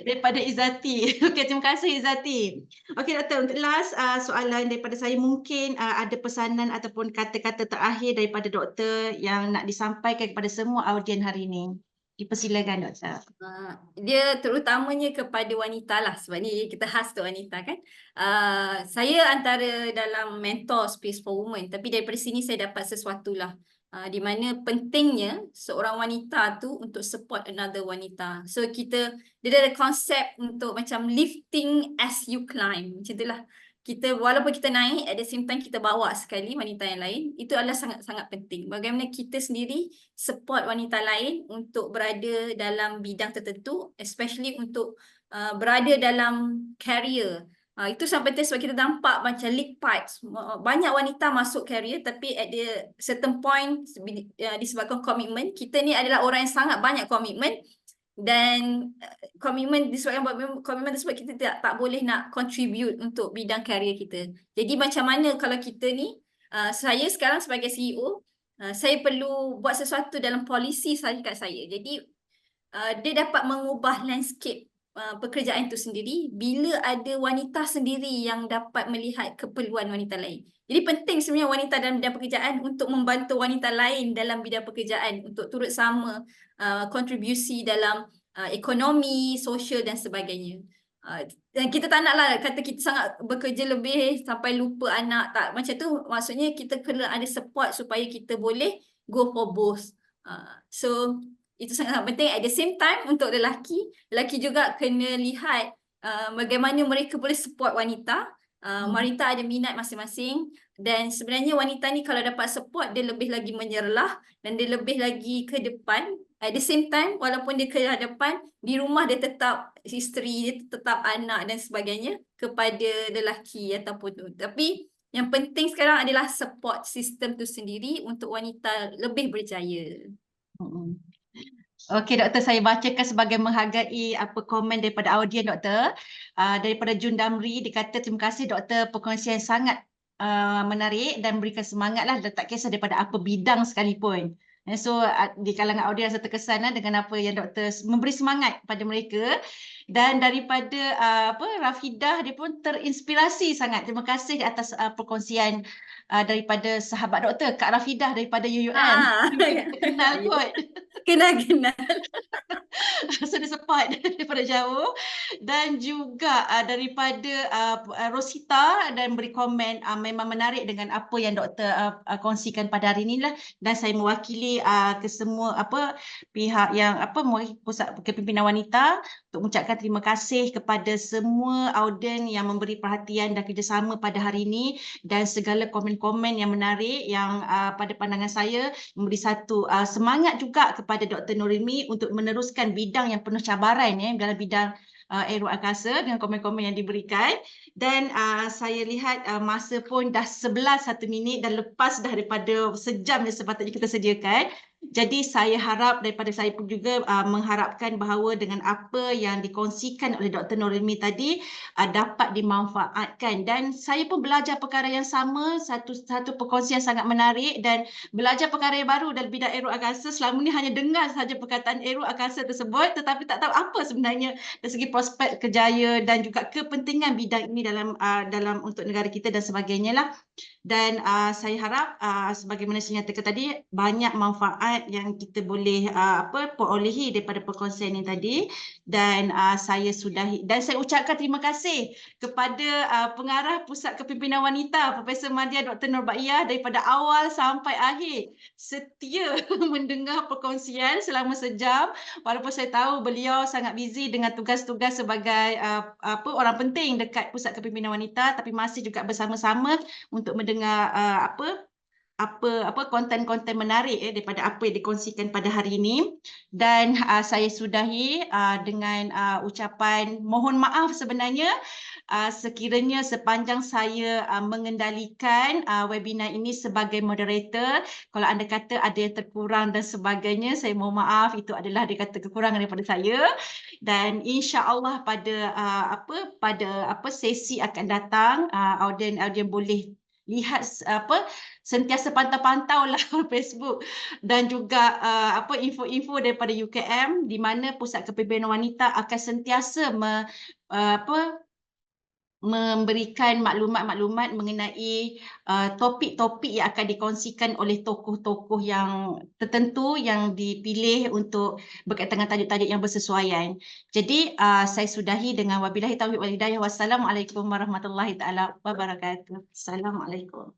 Daripada Izzati. Okey, terima kasih Izzati. Okey doktor, untuk last soalan daripada saya, mungkin ada pesanan ataupun kata-kata terakhir daripada doktor yang nak disampaikan kepada semua audien hari ini. Dipersilakan doktor. Dia terutamanya kepada wanita lah, sebab ni kita khas untuk wanita kan. Saya antara dalam mentor Space for Women, tapi daripada sini saya dapat sesuatu lah. Di mana pentingnya seorang wanita tu untuk support another wanita. So dia ada konsep untuk macam lifting as you climb, macam itulah. Kita walaupun kita naik, at the same time kita bawa sekali wanita yang lain. Itu adalah sangat-sangat penting. Bagaimana kita sendiri support wanita lain untuk berada dalam bidang tertentu, especially untuk berada dalam career. Itu sangat penting sebab kita nampak macam leak pipes. Banyak wanita masuk career, tapi at the certain point disebabkan komitmen, kita ni adalah orang yang sangat banyak komitmen. Dan komitmen disebabkan komitmen tersebut kita tak boleh nak contribute untuk bidang karier kita. Jadi macam mana kalau kita ni, saya sekarang sebagai CEO, saya perlu buat sesuatu dalam polisi syarikat saya. Jadi dia dapat mengubah landscape pekerjaan itu sendiri bila ada wanita sendiri yang dapat melihat keperluan wanita lain. Jadi penting sebenarnya wanita dalam bidang pekerjaan untuk membantu wanita lain dalam bidang pekerjaan untuk turut sama kontribusi dalam ekonomi, sosial dan sebagainya. Dan kita tak naklah kata kita sangat bekerja lebih sampai lupa anak, tak macam tu. Maksudnya kita kena ada support supaya kita boleh go for both. So itu sangat penting. At the same time untuk lelaki juga kena lihat bagaimana mereka boleh support wanita. Wanita ada minat masing-masing, dan sebenarnya wanita ni kalau dapat support dia lebih lagi menyerlah dan dia lebih lagi ke depan. at the same time walaupun dia ke hadapan, di rumah dia tetap isteri, dia tetap anak dan sebagainya kepada lelaki ataupun tu. Tapi yang penting sekarang adalah support system tu sendiri untuk wanita lebih berjaya. Mm-mm. Okey doktor, saya bacakan sebagai menghargai apa komen daripada audien doktor. Daripada Jun Damri, dia kata terima kasih doktor, perkongsian sangat menarik dan berikan semangat lah, tak kisah daripada apa bidang sekalipun. So di kalangan audien rasa terkesan dengan apa yang doktor memberi semangat pada mereka. Dan daripada Rafidah, dia pun terinspirasi sangat. Terima kasih atas perkongsian daripada sahabat doktor Kak Rafidah daripada UUM. Kita kenal kot. Kenal. So dia support daripada jauh. Dan juga daripada Rosita dan beri komen memang menarik dengan apa yang doktor kongsikan pada hari ini lah. Dan saya mewakili ke semua pihak yang mewakili Pusat Kepimpinan Wanita untuk mengucapkan terima kasih kepada semua audien yang memberi perhatian dan kerjasama pada hari ini, dan segala komen-komen yang menarik yang pada pandangan saya memberi satu semangat juga kepada Dr. Nurimi untuk meneruskan bidang yang penuh cabaran dalam bidang aero angkasa dengan komen-komen yang diberikan. Dan saya lihat masa pun dah 11 1 minit dan lepas dah daripada sejam yang sepatutnya kita sediakan. Jadi saya harap daripada saya pun juga mengharapkan bahawa dengan apa yang dikongsikan oleh Dr. Nurimi tadi dapat dimanfaatkan, dan saya pun belajar perkara yang sama, satu perkongsian sangat menarik dan belajar perkara yang baru dalam bidang aero angkasa. Selama ni hanya dengar sahaja perkataan aero angkasa tersebut tetapi tak tahu apa sebenarnya dari segi prospek kerjaya dan juga kepentingan bidang ini dalam untuk negara kita dan sebagainya lah. Dan saya harap sebagaimana saya nyatakan tadi, banyak manfaat yang kita boleh perolehi daripada perkongsian ini tadi. Dan saya sudahi dan saya ucapkan terima kasih kepada pengarah Pusat Kepimpinan Wanita Profesor Madya Dr. Nurbaiyah daripada awal sampai akhir setia mendengar perkongsian selama sejam, walaupun saya tahu beliau sangat busy dengan tugas-tugas sebagai orang penting dekat Pusat Kepimpinan Wanita, tapi masih juga bersama-sama untuk mendengar konten-konten menarik daripada apa yang dikongsikan pada hari ini. Dan saya sudahi dengan ucapan mohon maaf sebenarnya sekiranya sepanjang saya mengendalikan webinar ini sebagai moderator, kalau anda kata ada yang terkurang dan sebagainya, saya mohon maaf, itu adalah dikata kekurangan daripada saya. Dan insya-Allah pada sesi akan datang audien boleh lihat sentiasa pantau-pantau lah Facebook dan juga info-info daripada UKM, di mana Pusat Kepimpinan Wanita akan sentiasa memberikan maklumat-maklumat mengenai topik-topik yang akan dikongsikan oleh tokoh-tokoh yang tertentu yang dipilih untuk berkaitan dengan tajuk-tajuk yang bersesuaian. Jadi saya sudahi dengan wabillahi taufiq wal hidayah. Wassalamualaikum warahmatullahi taala wabarakatuh. Assalamualaikum.